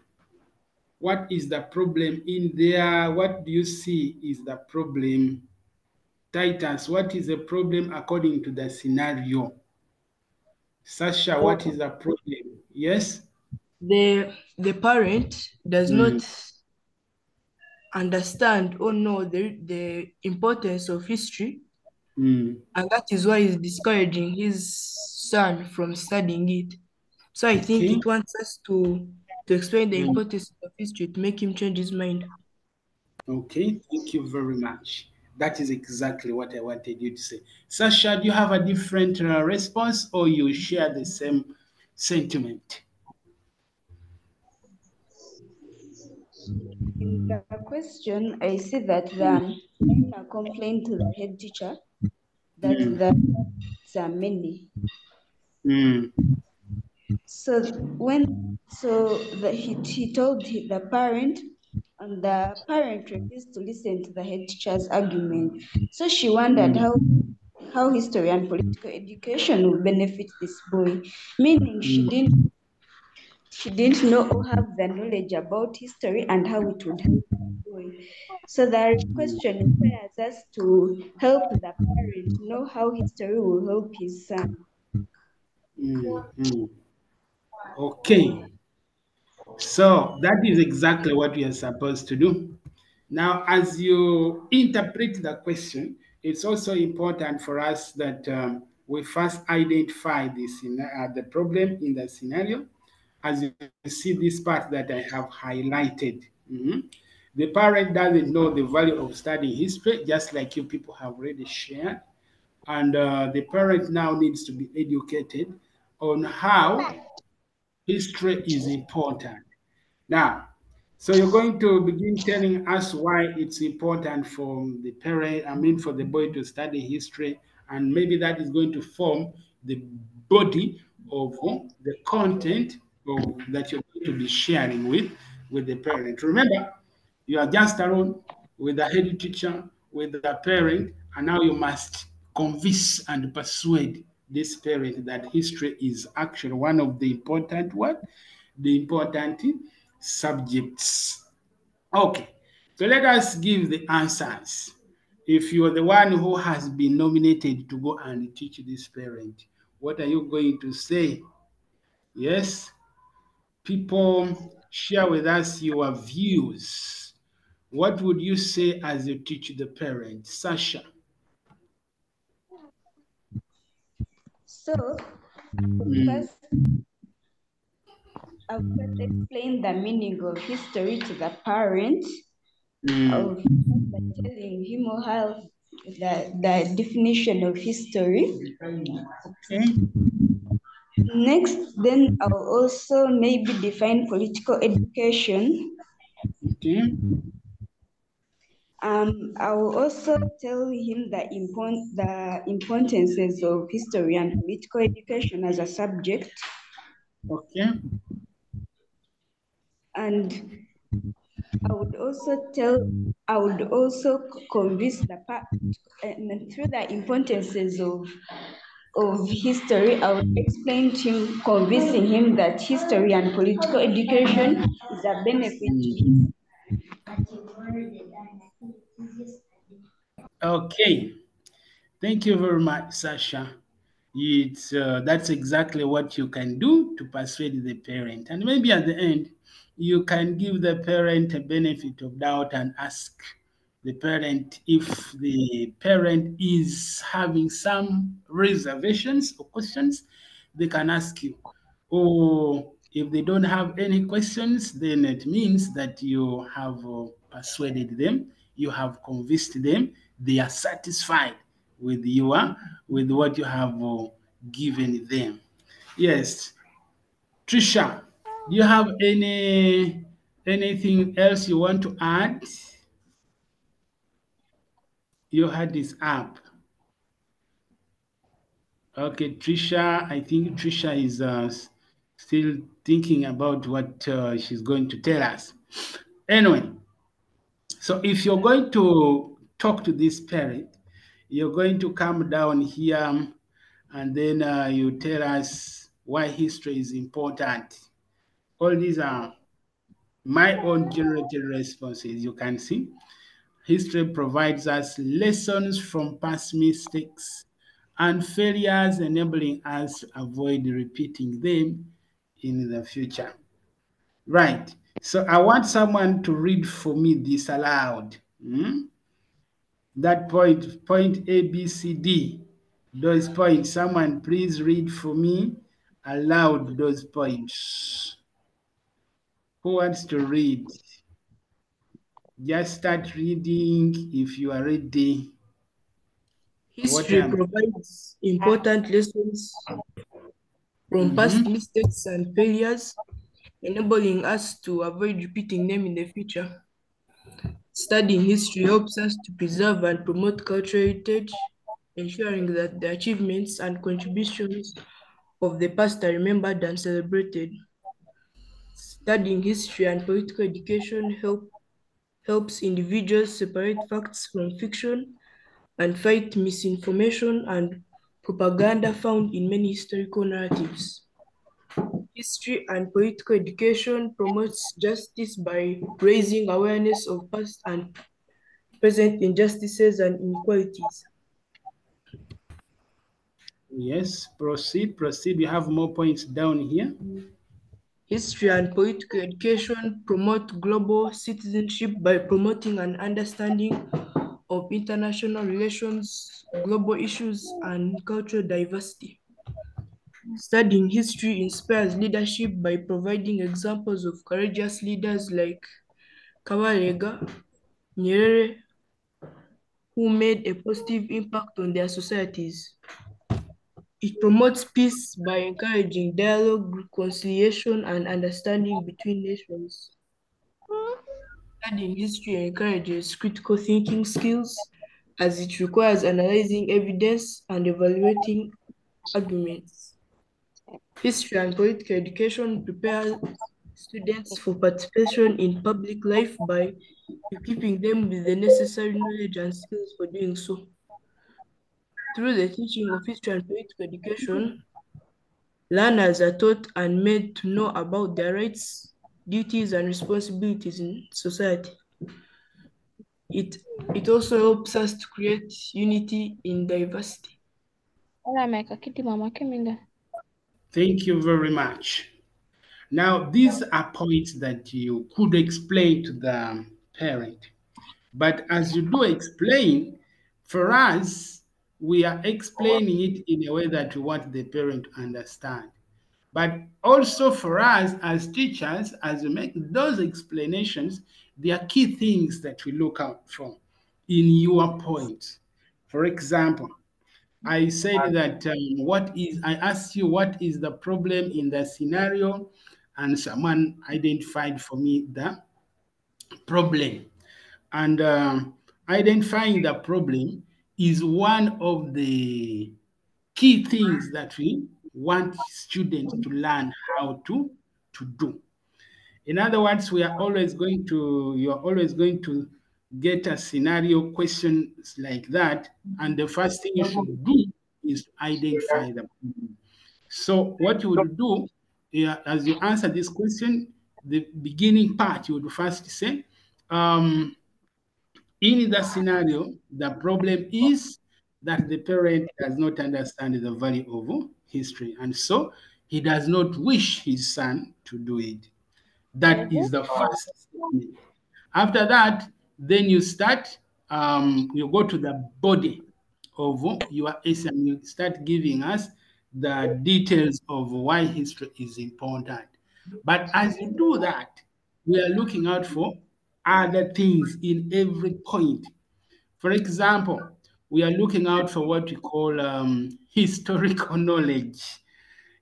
Speaker 2: What is the problem in there? What do you see is the problem? Titus, what is the problem according to the scenario? Sasha, what is the problem? Yes?
Speaker 10: The parent does not understand or know the importance of history, and that is why he's discouraging his son from studying it. So I think it wants us to explain the importance of history to make him change his mind.
Speaker 2: Okay, thank you very much. That is exactly what I wanted you to say. Sasha, do you have a different response or you share the same sentiment?
Speaker 9: In the question, I see that the learner complained to the head teacher that the subjects are many. So he told the parent, and the parent refused to listen to the head teacher's argument. So she wondered how history and political education would benefit this boy, meaning she didn't know or have the knowledge about history and how it would help the boy. So the question requires us to help the parent know how history will help his son.
Speaker 2: Okay. So that is exactly what we are supposed to do. Now, as you interpret the question, it's also important for us that we first identify the problem in the scenario. As you see this part that I have highlighted. The parent doesn't know the value of studying history, just like you people have already shared. And the parent now needs to be educated on how history is important. Now, So you're going to begin telling us why it's important for the parent, for the boy to study history, and maybe that is going to form the body of the content that you're going to be sharing with the parent. Remember, you are just alone with the head teacher, with the parent, and now you must convince and persuade this parent that history is actually one of the important what? The important subjects. Okay, so let us give the answers. If you're the one who has been nominated to go and teach this parent, what are you going to say? Yes, people, share with us your views. What would you say as you teach the parent? Sasha.
Speaker 9: So
Speaker 2: Mm,
Speaker 9: first, I'll first explain the meaning of history to the parent. I'll
Speaker 2: mm,
Speaker 9: start by telling him or her the definition of history.
Speaker 2: okay,
Speaker 9: Next, then I'll also maybe define political education.
Speaker 2: okay,
Speaker 9: I will also tell him the importances of history and political education as a subject,
Speaker 2: okay,
Speaker 9: and I would also convince the part and through the importances of history, I would explain to him, convincing him that history and political education is a benefit to
Speaker 2: mm,
Speaker 9: him.
Speaker 2: okay. Thank you very much, Sasha. That's exactly what you can do to persuade the parent, and maybe at the end, you can give the parent a benefit of doubt and ask the parent if the parent is having some reservations or questions. They can ask you. Or if they don't have any questions, then it means that you have persuaded them, you have convinced them, they are satisfied with with what you have given them. Yes, Trisha, do you have anything else you want to add? You had this app. Okay, Trisha, I think Trisha is still thinking about what she's going to tell us. Anyway, so if you're going to talk to this parent, you're going to come down here and then you tell us why history is important. All these are my own generated responses. You can see history provides us lessons from past mistakes and failures, enabling us to avoid repeating them in the future. Right. So I want someone to read for me this aloud. That point A, B, C, D. Those points. Someone please read for me aloud those points. Who wants to read? Just start reading if you are ready. What
Speaker 10: History
Speaker 2: am
Speaker 10: provides important lessons from past
Speaker 2: Mhm.
Speaker 10: mistakes and failures, enabling us to avoid repeating them in the future. Studying history helps us to preserve and promote cultural heritage, ensuring that the achievements and contributions of the past are remembered and celebrated. Studying history and political education helps individuals separate facts from fiction and fight misinformation and propaganda found in many historical narratives. History and political education promotes justice by raising awareness of past and present injustices and inequalities.
Speaker 2: Yes, proceed, proceed. We have more points down here.
Speaker 10: History and political education promote global citizenship by promoting an understanding of international relations, global issues, and cultural diversity. Studying history inspires leadership by providing examples of courageous leaders like Kawalega, Nyerere, who made a positive impact on their societies. It promotes peace by encouraging dialogue, reconciliation, and understanding between nations. Studying history encourages critical thinking skills as it requires analyzing evidence and evaluating arguments. History and political education prepare students for participation in public life by equipping them with the necessary knowledge and skills for doing so. Through the teaching of history and political education, learners are taught and made to know about their rights, duties, and responsibilities in society. It, it also helps us to create unity in diversity.
Speaker 2: Thank you very much. Now, these are points that you could explain to the parent. But as you do explain, for us, we are explaining it in a way that we want the parent to understand. But also for us as teachers, as we make those explanations, there are key things that we look out for in your point. For example, I said that I asked you what is the problem in the scenario, and someone identified for me the problem. And identifying the problem is one of the key things that we want students to learn how to do. In other words, you're always going to get a scenario questions like that, and the first thing you should do is to identify the problem. So what you would do, yeah, as you answer this question, the beginning part, you would first say, um, in the scenario, the problem is that the parent does not understand the value of history, and so he does not wish his son to do it. That is the first statement. After that, then you go to the body of your essay and you start giving us the details of why history is important. But as you do that, we are looking out for other things in every point. For example, we are looking out for what we call historical knowledge.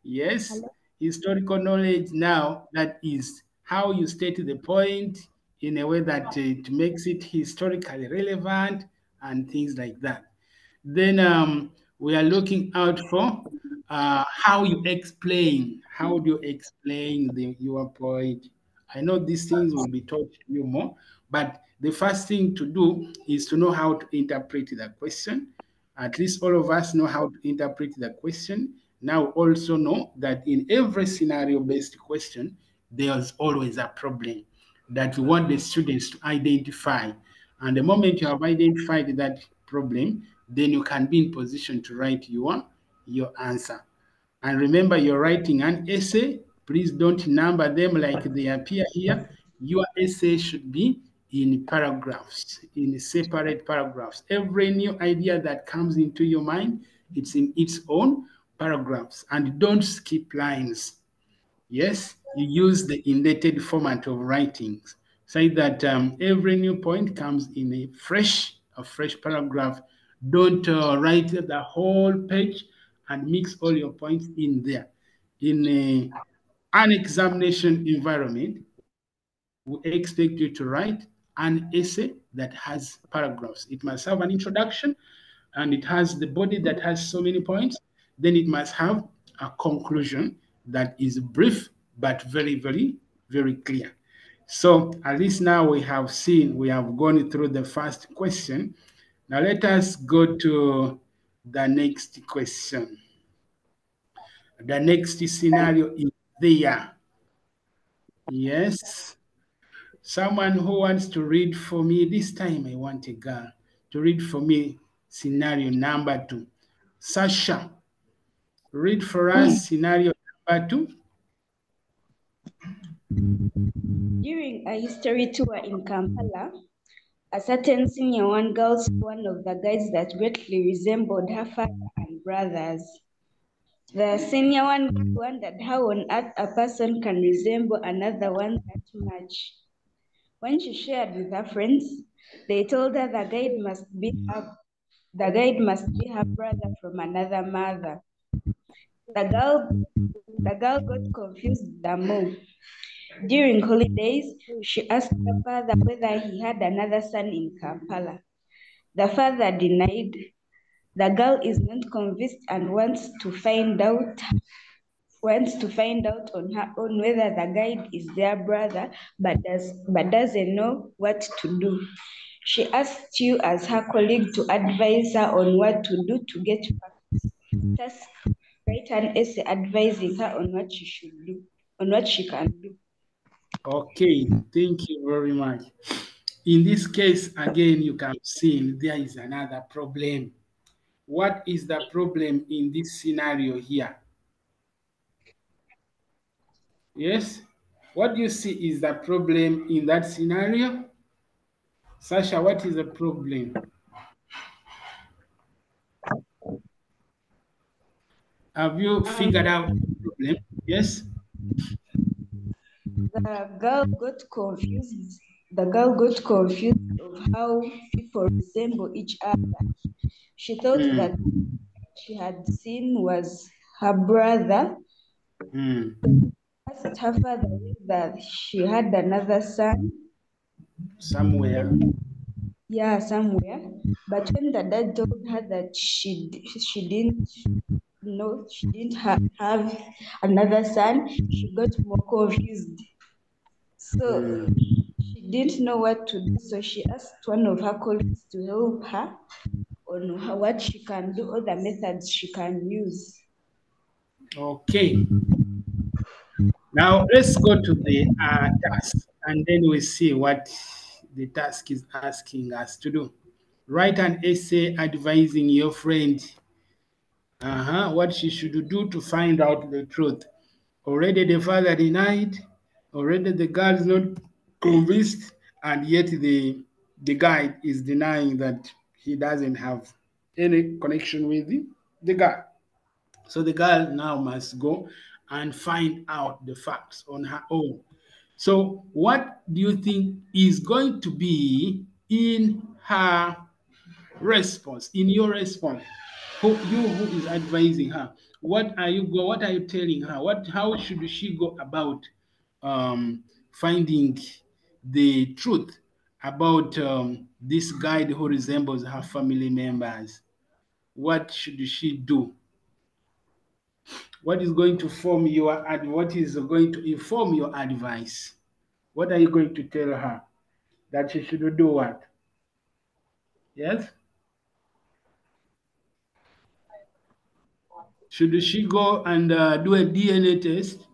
Speaker 2: Yes, historical knowledge now, that is how you state the point in a way that it makes it historically relevant and things like that. Then we are looking out for how you explain. How do you explain your point? I know these things will be taught to you more, but the first thing to do is to know how to interpret the question. At least all of us know how to interpret the question. Now also know that in every scenario-based question, there's always a problem that we want the students to identify. And the moment you have identified that problem, then you can be in position to write your answer. And remember, you're writing an essay. Please don't number them like they appear here. Your essay should be in paragraphs, in separate paragraphs. Every new idea that comes into your mind, it's in its own paragraphs. And don't skip lines. Yes, you use the indented format of writings. Say that every new point comes in a fresh paragraph. Don't write the whole page and mix all your points in there. In an examination environment, we expect you to write an essay that has paragraphs. It must have an introduction and it has the body that has so many points. Then it must have a conclusion that is brief but very, very, very clear. So at least now we have gone through the first question. Now let us go to the next question. The next scenario is there. Yes. Someone who wants to read for me, this time I want a girl to read for me scenario number 2. Sasha, read for us scenario number 2.
Speaker 9: During a history tour in Kampala, a certain senior one girl saw one of the guides that greatly resembled her father and brothers. The senior one wondered how on earth a person can resemble another one that much. When she shared with her friends, they told her the guide must be her brother from another mother. The girl got confused the more. During holidays, she asked her father whether he had another son in Kampala. The father denied. The girl is not convinced and wants to find out on her own whether the guide is their brother, but doesn't know what to do. She asked you as her colleague to advise her on what to do to get facts. Task: write an essay advising her on what she should do, on what she can do.
Speaker 2: Okay, thank you very much. In this case, again, you can see there is another problem. What is the problem in this scenario here? Yes? What do you see is the problem in that scenario? Sasha, what is the problem? Have you figured out the problem? Yes?
Speaker 9: The girl got confused. The girl got confused of how people resemble each other. She thought that she had seen was her brother. Asked her father whether she had another son.
Speaker 2: Somewhere.
Speaker 9: Yeah, somewhere. But when the dad told her that she didn't know, she didn't have another son, she got more confused. So she didn't know what to do. So she asked one of her colleagues to help her on what she can do or the methods she can use.
Speaker 2: Okay. Now let's go to the task and then we see what the task is asking us to do. Write an essay advising your friend what she should do to find out the truth. Already the father denied, already the girl is not convinced, and yet the guy is denying that he doesn't have any connection with the girl. So the girl now must go and find out the facts on her own. So, what do you think is going to be in her response, in your response? Who is advising her? What are you telling her? How should she go about finding the truth about this guy who resembles her family members? What should she do? What is going to form what is going to inform your advice? What are you going to tell her? That she should do what? Yes? Should she go and do a DNA test?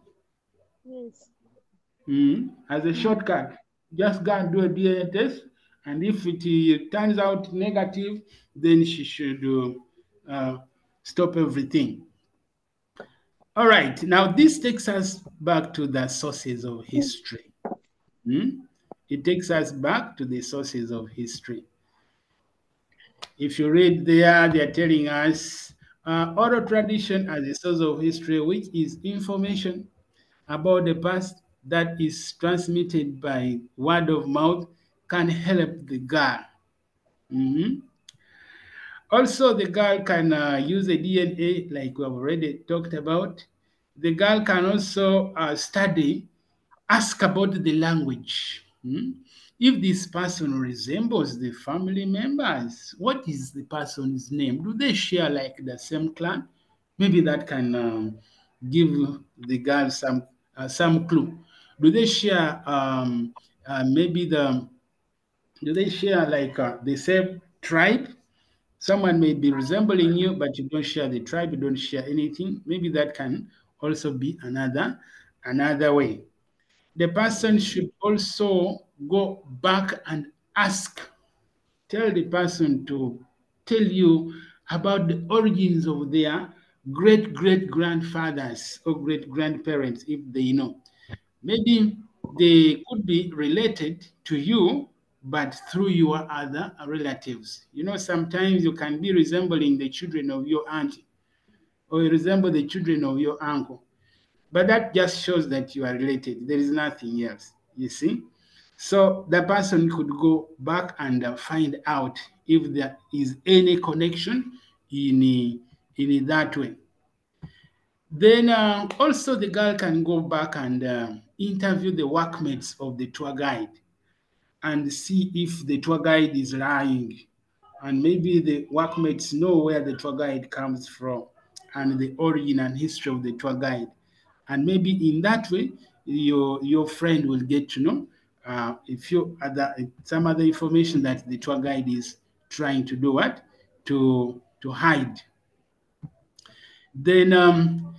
Speaker 4: Yes.
Speaker 2: As a shortcut, just go and do a DNA test, and if it turns out negative, then she should stop everything. All right, now this takes us back to the sources of history. It takes us back to the sources of history. If you read there, they're telling us oral tradition as a source of history, which is information about the past that is transmitted by word of mouth, can help the girl. Also, the girl can use a DNA, like we have already talked about. The girl can also ask about the language. If this person resembles the family members, what is the person's name? Do they share like the same clan? Maybe that can give the girl some clue. Do they share maybe do they share like the same tribe? Someone may be resembling you, but you don't share the tribe, you don't share anything. Maybe that can also be another way. The person should also go back and tell the person to tell you about the origins of their great great grandfathers or great grandparents if they know. Maybe they could be related to you, but through your other relatives. Sometimes you can be resembling the children of your auntie or you resemble the children of your uncle. But that just shows that you are related. There is nothing else, you see? So the person could go back and find out if there is any connection in that way. Then also the girl can go back and interview the workmates of the tour guide and see if the tour guide is lying. And maybe the workmates know where the tour guide comes from and the origin and history of the tour guide. And maybe in that way, your friend will get to know if you other some other information that the tour guide is trying to do what to hide. Then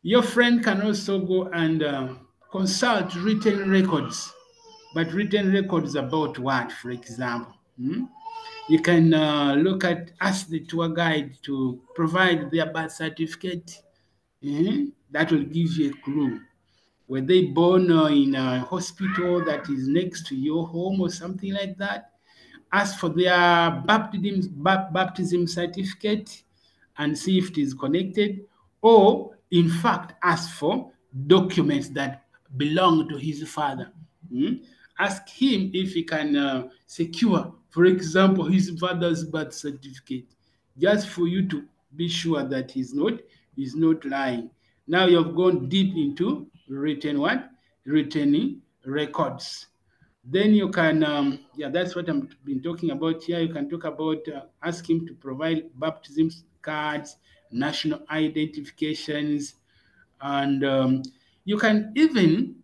Speaker 2: your friend can also go and consult written records. But written records about what, for example? You can ask the tour guide to provide their birth certificate. That will give you a clue. Were they born in a hospital that is next to your home or something like that? Ask for their baptism certificate and see if it is connected, or in fact, ask for documents that belong to his father. Ask him if he can secure, for example, his father's birth certificate, just for you to be sure that he's not lying. Now you've gone deep into written what? Written records. Then you can, that's what I've been talking about here. You can talk about ask him to provide baptism cards, national identifications, and you can even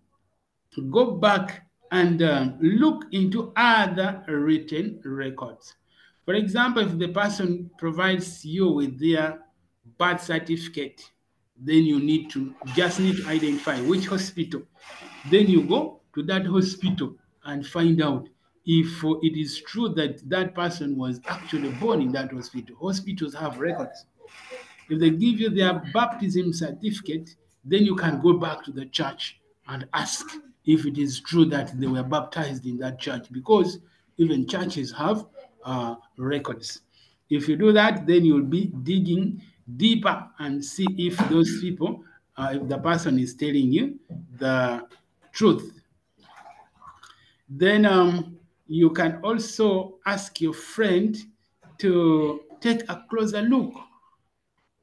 Speaker 2: go back and look into other written records. For example, if the person provides you with their birth certificate, then you just need to identify which hospital. Then you go to that hospital and find out if it is true that that person was actually born in that hospital. Hospitals have records. If they give you their baptism certificate, then you can go back to the church and ask if it is true that they were baptized in that church, because even churches have records. If you do that, then you'll be digging deeper and see if those people, if the person is telling you the truth. Then you can also ask your friend to take a closer look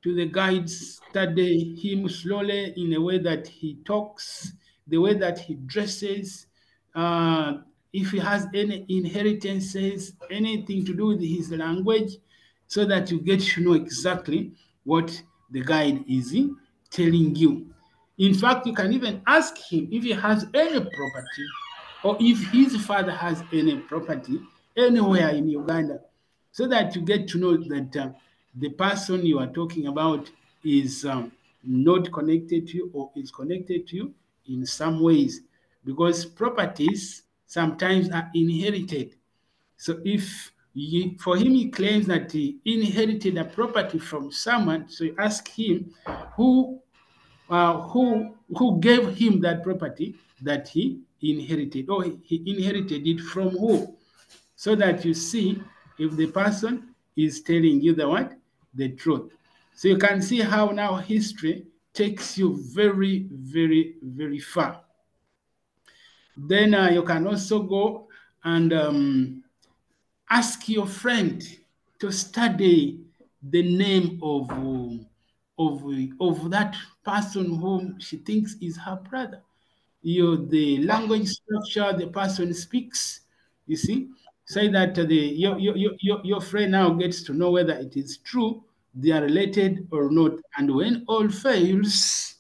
Speaker 2: to the guide, study him slowly in a way that he talks, the way that he dresses, if he has any inheritances, anything to do with his language, so that you get to know exactly what the guide is telling you. In fact, you can even ask him if he has any property or if his father has any property anywhere in Uganda, so that you get to know that the person you are talking about is not connected to you or is connected to you in some ways, because properties sometimes are inherited. So if for him, he claims that he inherited a property from someone, so you ask him who who gave him that property that he inherited, or he inherited it from who, so that you see if the person is telling you the what, the truth. So you can see how now history takes you very, very, very far. Then you can also go and ask your friend to study the name of that person whom she thinks is her brother. The language structure the person speaks, you see, say that your friend now gets to know whether it is true they are related or not. And when all fails,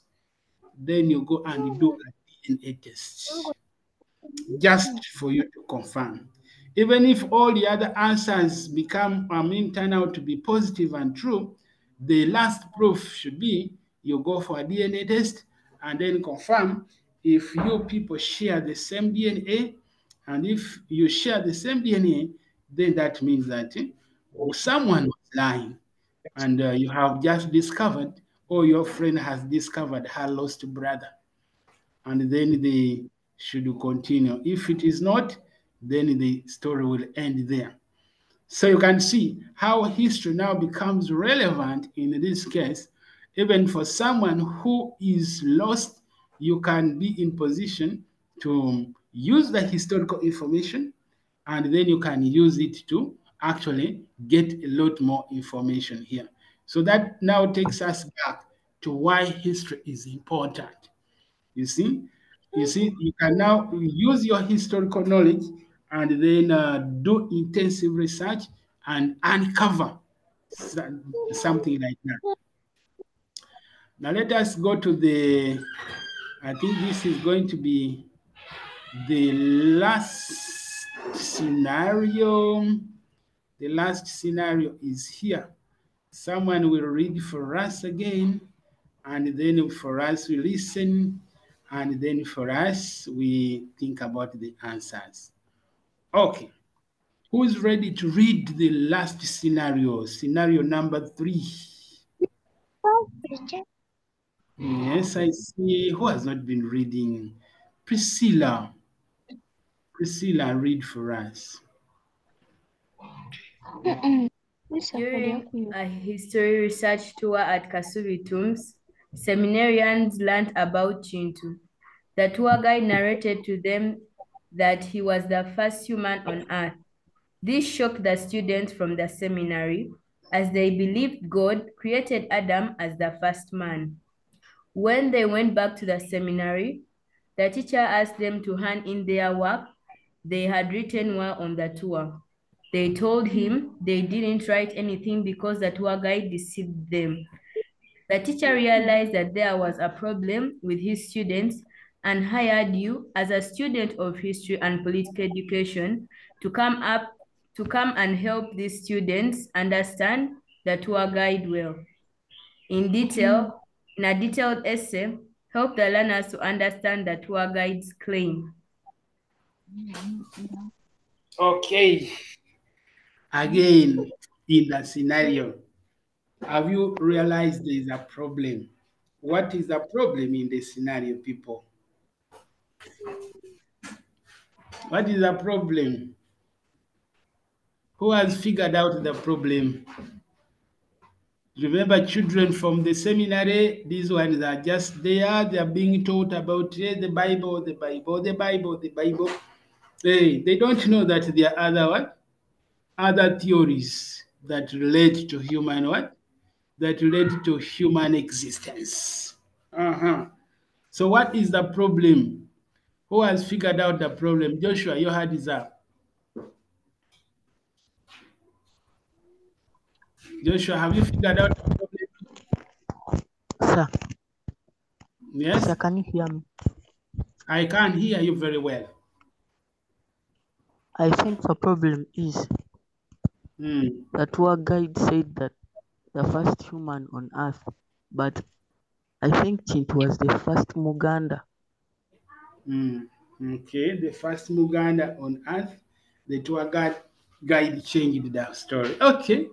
Speaker 2: then you go and do a DNA test just for you to confirm. Even if all the other answers turn out to be positive and true, the last proof should be you go for a DNA test and then confirm if you people share the same DNA. And if you share the same DNA, then that means that someone was lying, and you have just discovered, or your friend has discovered her lost brother, and then they should continue. If it is not, then the story will end there. So you can see how history now becomes relevant in this case. Even for someone who is lost, you can be in position to use the historical information, and then you can use it to actually get a lot more information here. So that now takes us back to why history is important. You see, You see, you can now use your historical knowledge and then do intensive research and uncover something like that. Now let us go to I think this is going to be the last scenario. The last scenario is here. Someone will read for us again, and then for us we listen, and then for us we think about the answers. Okay. Who's ready to read the last scenario? Scenario number 3. Yes, I see. Who has not been reading? Priscilla. Priscilla, read for us.
Speaker 10: During a history research tour at Kasuri Tombs, seminarians learned about Chintu. The tour guide narrated to them that he was the first human on earth. This shocked the students from the seminary, as they believed God created Adam as the first man. When they went back to the seminary, the teacher asked them to hand in their work they had written while on the tour. They told him they didn't write anything because the tour guide deceived them. The teacher realized that there was a problem with his students and hired you as a student of history and political education to come and help these students understand the tour guide well. In a detailed essay, help the learners to understand the tour guide's claim.
Speaker 2: Okay. Again, in that scenario, have you realized there is a problem? What is the problem in the scenario, people? What is the problem? Who has figured out the problem? Remember, children from the seminary, these ones are just there, they are being taught about the Bible, the Bible, the Bible, the Bible. They don't know that there are other what? Other theories that relate to human what? That relate to human existence. Uh-huh. So what is the problem? Who has figured out the problem? Joshua, your hand is up. Joshua, have you figured out the problem?
Speaker 14: Sir.
Speaker 2: Yes?
Speaker 14: Sir, can you hear me?
Speaker 2: I can't hear you very well.
Speaker 14: I think the problem is the tour guide said that the first human on earth, but I think it was the first Muganda.
Speaker 2: Okay, the first Muganda on earth, the tour guide changed the story. Okay.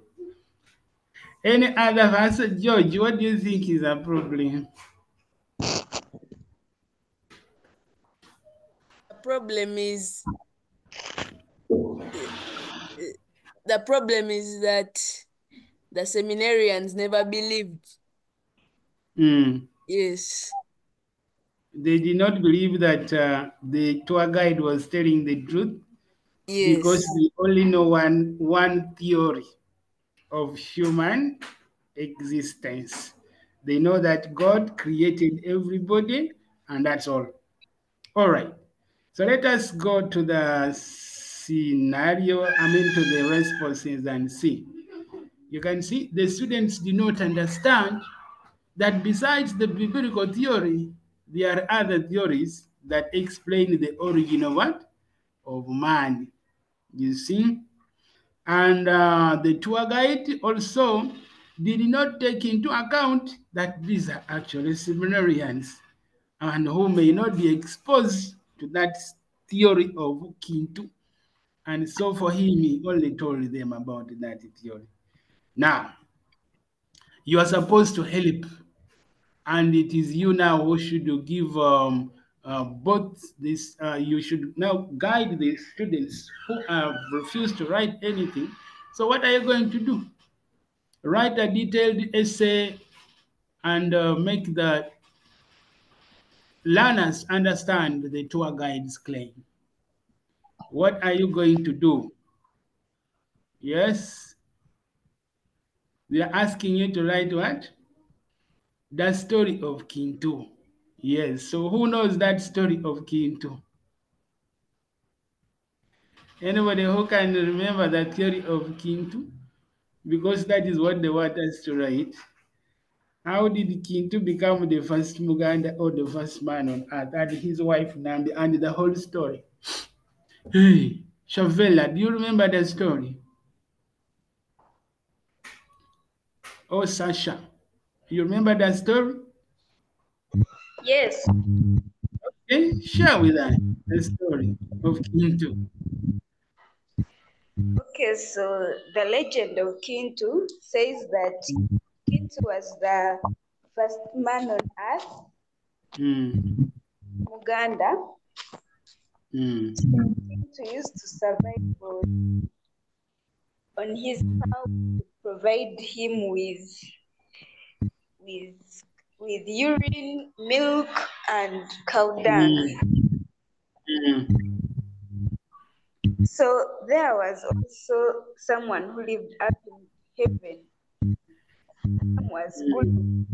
Speaker 2: Any other answer? George, what do you think is a problem?
Speaker 15: The problem is the problem is that the seminarians never believed. Yes.
Speaker 2: They did not believe that the tour guide was telling the truth.
Speaker 15: Yes.
Speaker 2: Because we only know one theory of human existence. They know that God created everybody, and that's all. All right. So let us go to the scenario, to the responses and see. You can see the students do not understand that besides the biblical theory, there are other theories that explain the origin of what? Of man. You see? And the tour guide also did not take into account that these are actually seminarians and who may not be exposed to that theory of Kintu. And so for him, he only told them about that theory. Now, you are supposed to help, and it is you now who should give both this. You should now guide the students who have refused to write anything. So, what are you going to do? Write a detailed essay and make the learners understand the tour guide's claim. What are you going to do? Yes? They are asking you to write what? The story of King 2. Yes. So who knows that story of Kintu? Anybody who can remember that theory of Kintu? Because that is what they want us to write. How did Kintu become the first Muganda or the first man on earth, and his wife Nambi, and the whole story? Hey, Shavella, do you remember the story? Oh, Sasha, you remember that story?
Speaker 9: Yes.
Speaker 2: Okay, share with us the story of Kintu.
Speaker 9: Okay, so the legend of Kintu says that Kintu was the first man on earth, Muganda. Kintu used to survive on his cow to provide him with with urine, milk, and cow dung. So there was also someone who lived up in heaven. Her name was Gulu.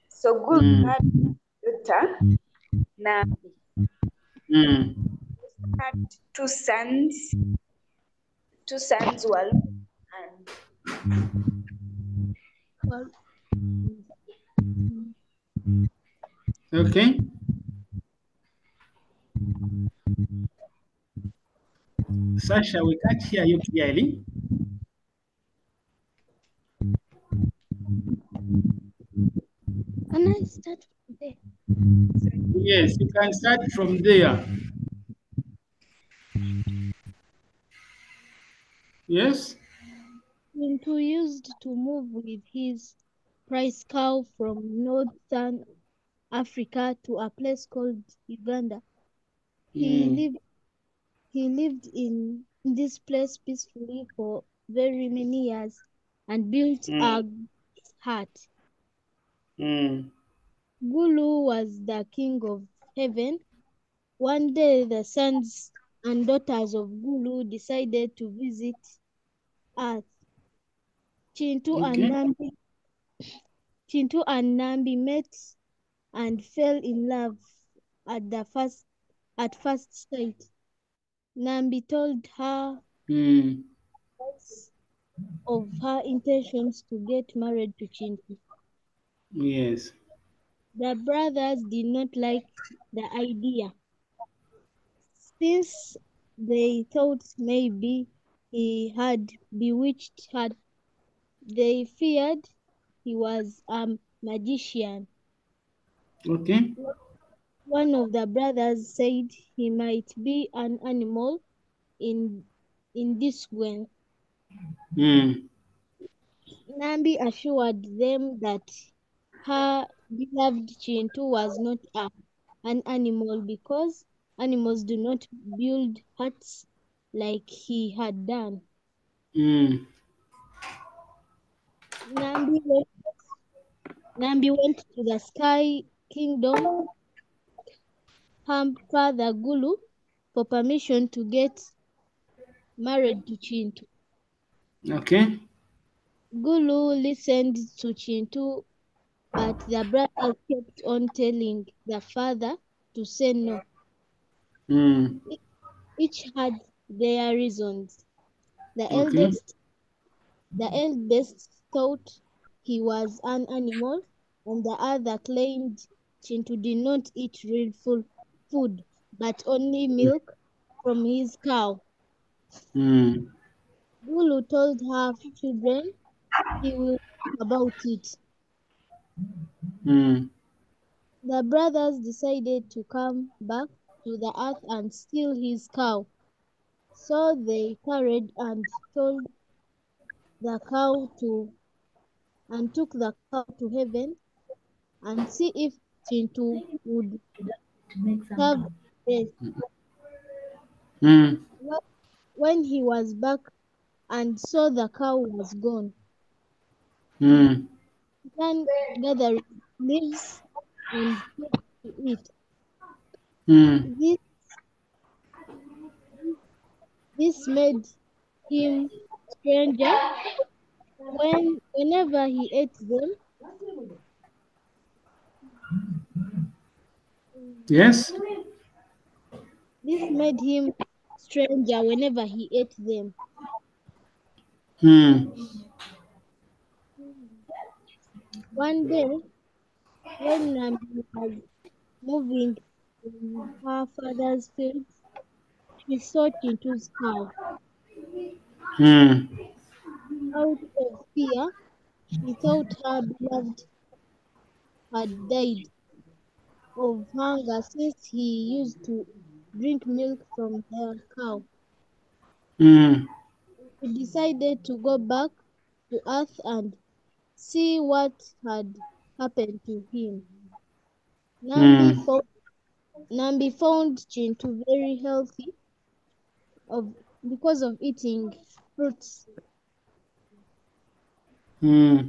Speaker 9: So Gulu had a daughter, Nambi. Had two sons. Two sons were and
Speaker 2: Okay. Sasha, we can't hear you clearly.
Speaker 4: Can I start from there?
Speaker 2: Yes, you can start from there. Yes?
Speaker 4: Kintu used to move with his prize cow from northern Africa to a place called Uganda. He lived he lived in this place peacefully for very many years and built a hut. Gulu was the king of heaven. One day the sons and daughters of Gulu decided to visit Earth. Chintu and
Speaker 2: Okay.
Speaker 4: Nambi Chintu and Nambi met and fell in love at the first sight. Nambi told her of her intentions to get married to Chintu.
Speaker 2: Yes.
Speaker 4: The brothers did not like the idea, since they thought maybe he had bewitched her. They feared he was a magician.
Speaker 2: Okay.
Speaker 4: One of the brothers said he might be an animal in this way. Nambi assured them that her beloved Chintu was not an animal because animals do not build huts like he had done. Nambi went, Nambi went to the sky kingdom, her father Gulu, for permission to get married to Chintu.
Speaker 2: Okay.
Speaker 4: Gulu listened to Chintu, but the brothers kept on telling the father to say no. Each had their reasons. The
Speaker 2: Okay.
Speaker 4: eldest thought he was an animal, and the other claimed Chintu did not eat real food, but only milk from his cow. Gulu told her children he will think about it. The brothers decided to come back to the earth and steal his cow. So they carried and told the cow to and took the cow to heaven and see if Chintu would have rest. When he was back and saw the cow was gone, he began gathering leaves and food to eat. This, this made him stranger. Whenever he ate them,
Speaker 2: Yes.
Speaker 4: This made him stranger whenever he ate them.
Speaker 2: Hmm.
Speaker 4: One day, when Nambi was moving in her father's fields, she saw Chintu's cow.
Speaker 2: Hmm.
Speaker 4: Out of fear, she thought her beloved had died of hunger since he used to drink milk from the cow.
Speaker 2: Hmm.
Speaker 4: She decided to go back to Earth and see what had happened to him. Nambi
Speaker 2: Hmm.
Speaker 4: found, Nambi found Chintu very healthy of, because of eating fruits.
Speaker 2: Hmm.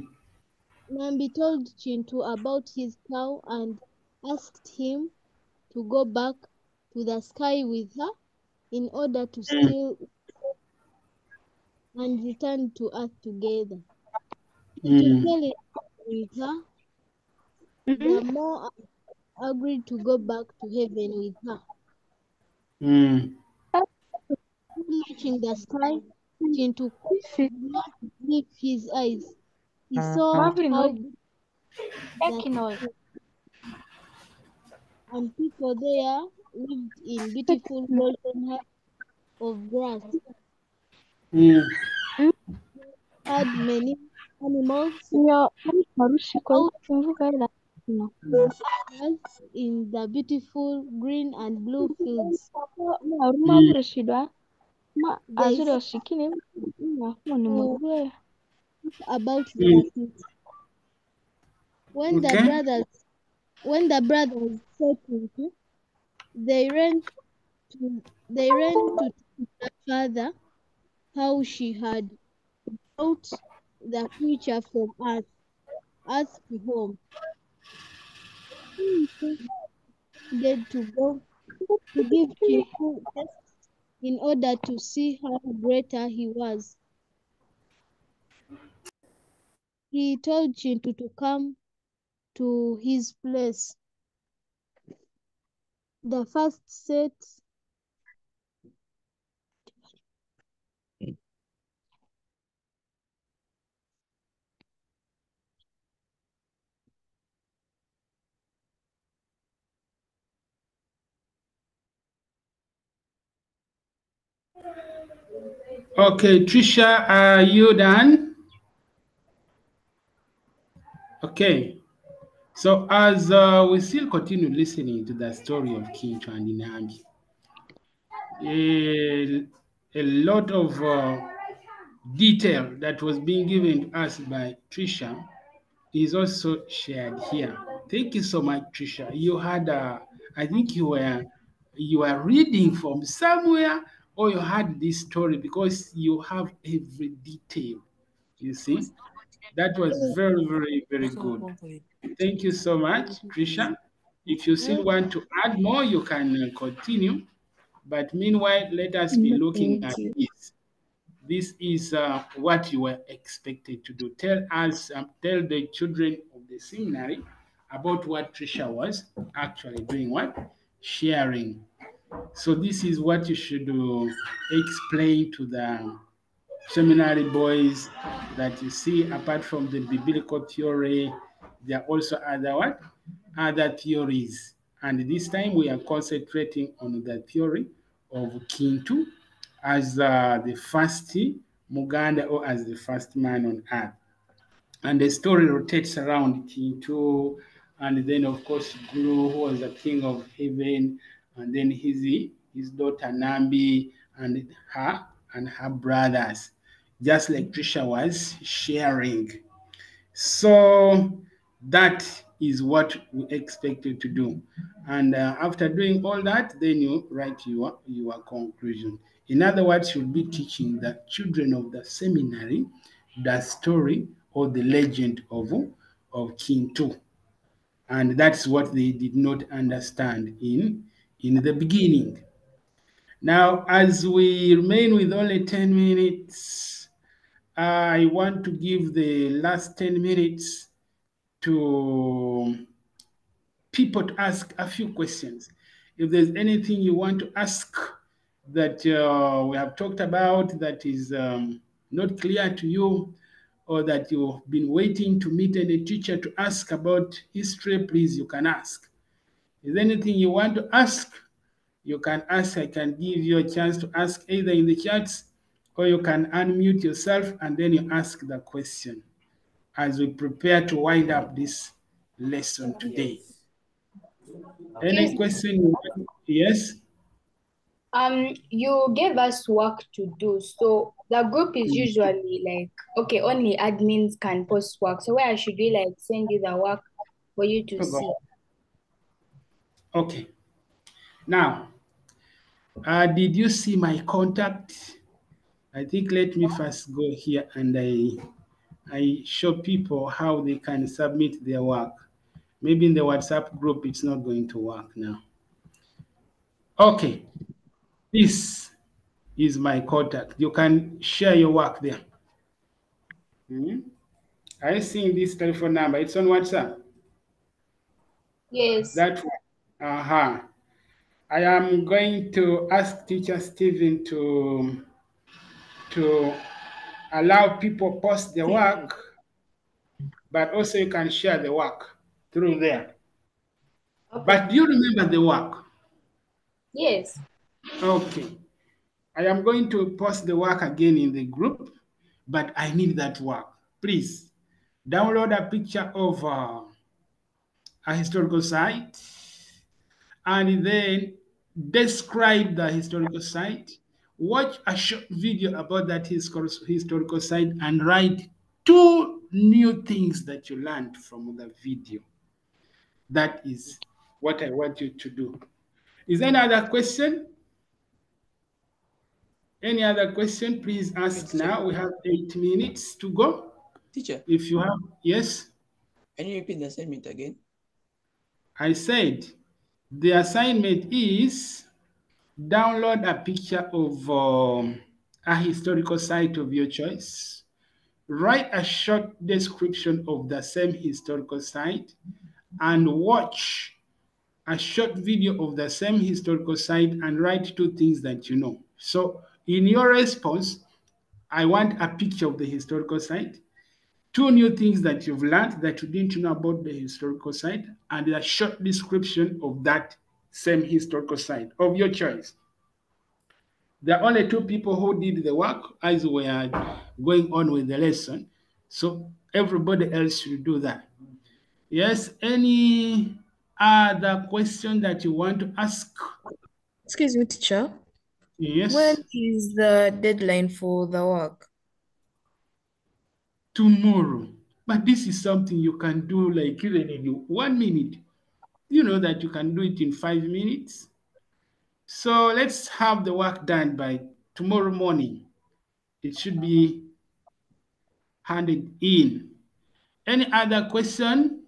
Speaker 4: Nambi told Chintu about his cow and asked him to go back to the sky with her in order to
Speaker 2: Hmm.
Speaker 4: steal and return to Earth together. Chintu
Speaker 2: Hmm.
Speaker 4: fell in love with her. The more agreed to go back to heaven with her.
Speaker 2: Hmm.
Speaker 4: Upon reaching the sky, Chintu could not believe his eyes. He saw
Speaker 5: Marvin
Speaker 4: how
Speaker 5: was
Speaker 4: beautiful the
Speaker 5: checking all.
Speaker 4: and people there lived in beautiful golden huts of grass,
Speaker 2: Hmm.
Speaker 4: had many animals,
Speaker 5: Ya, Marushiko,
Speaker 4: out
Speaker 5: imvuga ila. No.
Speaker 4: farmers in the beautiful green and blue fields.
Speaker 5: Haruma
Speaker 2: Hmm.
Speaker 5: burishidwa. Ma
Speaker 4: They
Speaker 5: azuri
Speaker 4: saw
Speaker 5: oshikini na huo ni
Speaker 4: to
Speaker 5: murugwe.
Speaker 4: about
Speaker 2: Hmm.
Speaker 4: their future. When the
Speaker 2: Okay.
Speaker 4: brothers when the brothers saw Tuntu, they ran they ran to tell their father how she had brought the creature from earth to home. He needed to go to give Chiku tests in order to see how greater he was. He told Chintu to come to his place. The first set
Speaker 2: Okay, Trisha, are you done? Okay. So as we still continue listening to the story of King Nambi, a, a lot of detail that was being given to us by Trisha is also shared here. Thank you so much, Trisha. You had, I think you were reading from somewhere, or you had this story because you have every detail. You see, that was very, very, very good. Thank you so much, Trisha. If you still want to add more, you can continue. But meanwhile, let us be looking at this. This is what you were expected to do. Tell us, tell the children of the seminary about what Trisha was actually doing. What? Sharing. So this is what you should explain to the seminary boys, that you see, apart from the biblical theory, there are also other what? Other theories. And this time we are concentrating on the theory of Kintu as the first Muganda, or as the first man on earth. And the story rotates around Kintu, and then of course Guru, who was the king of heaven, and then his daughter Nambi, and her brothers, just like Trisha was sharing. So that is what we expected to do. And after doing all that, then you write your conclusion. In other words, you'll be teaching the children of the seminary the story or the legend of King Two. And that's what they did not understand in the beginning. Now, as we remain with only 10 minutes, I want to give the last 10 minutes to people to ask a few questions. If there's anything you want to ask that we have talked about that is not clear to you, or that you've been waiting to meet any teacher to ask about history, please, you can ask. Is there anything you want to ask? You can ask. I can give you a chance to ask either in the chats, or you can unmute yourself and then you ask the question as we prepare to wind up this lesson today.
Speaker 1: Yes.
Speaker 2: Any question you want? Yes?
Speaker 12: You gave us work to do, so the group is usually like, okay, only admins can post work. So where should we like send you the work for you to see?
Speaker 2: Okay. Now, did you see my contact? I think let me first go here and I show people how they can submit their work. Maybe in the WhatsApp group, it's not going to work now. Okay. This is my contact. You can share your work there. Are you seeing this telephone number? It's on WhatsApp.
Speaker 12: Yes.
Speaker 2: That one. I am going to ask Teacher Stephen to allow people post their work, but also you can share the work through there.
Speaker 12: Okay.
Speaker 2: But do you remember the work?
Speaker 12: Yes.
Speaker 2: Okay. I am going to post the work again in the group, but I need that work. Please download a picture of a historical site and then describe the historical site. Watch a short video about that historical site and write 2 new things that you learned from the video. That is what I want you to do. Is there any other question? Any other question? Please ask now. We have 8 minutes to go.
Speaker 1: Teacher.
Speaker 2: If you have, yes?
Speaker 1: Can you repeat the assignment again?
Speaker 2: I said the assignment is download a picture of a historical site of your choice. Write a short description of the same historical site and watch a short video of the same historical site and write 2 things that you know. So in your response, I want a picture of the historical site, 2 new things that you've learned that you didn't know about the historical site, and a short description of that same historical site of your choice. There are only 2 people who did the work as we are going on with the lesson. So everybody else should do that. Yes, any other question that you want to ask?
Speaker 10: Excuse me, teacher.
Speaker 2: Yes.
Speaker 10: When is the deadline for the work?
Speaker 2: Tomorrow. But this is something you can do like even in 1 minute. You know that you can do it in 5 minutes. So let's have the work done by tomorrow morning. It should be handed in. Any other question?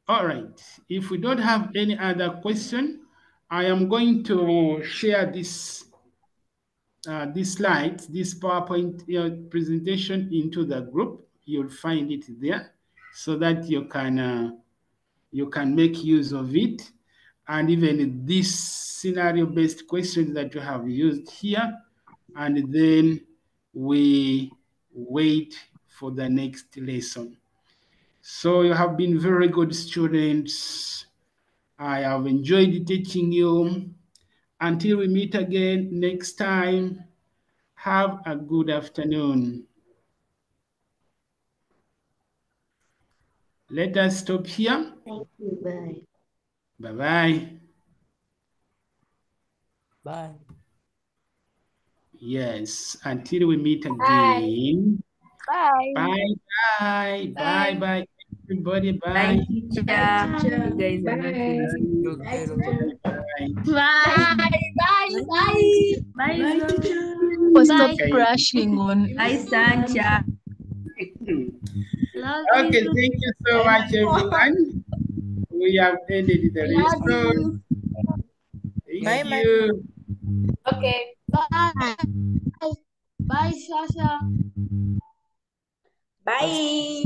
Speaker 2: All right. If we don't have any other question, I am going to share this slides, this PowerPoint presentation into the group. You'll find it there so that you can make use of it. And even this scenario-based questions that you have used here, and then we wait for the next lesson. So you have been very good students. I have enjoyed teaching you. Until we meet again next time, have a good afternoon. Let us stop here.
Speaker 14: Thank you. Bye.
Speaker 2: Bye-bye.
Speaker 14: Bye.
Speaker 2: Yes, until we meet
Speaker 12: Bye.
Speaker 2: again.
Speaker 12: Bye.
Speaker 2: Bye. Bye. Everybody, bye.
Speaker 10: Bye, teacher. You guys are not finished.
Speaker 2: Bye.
Speaker 7: Bye.
Speaker 10: Bye, teacher.
Speaker 7: Stop crashing on.
Speaker 10: Bye, Sancha.
Speaker 2: Okay, thank you so much, everyone. We have ended the lesson. Thank you.
Speaker 12: Okay.
Speaker 5: Bye. Bye, Sasha.
Speaker 9: Bye.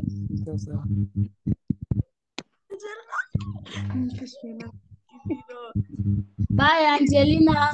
Speaker 4: Bye, Angelina.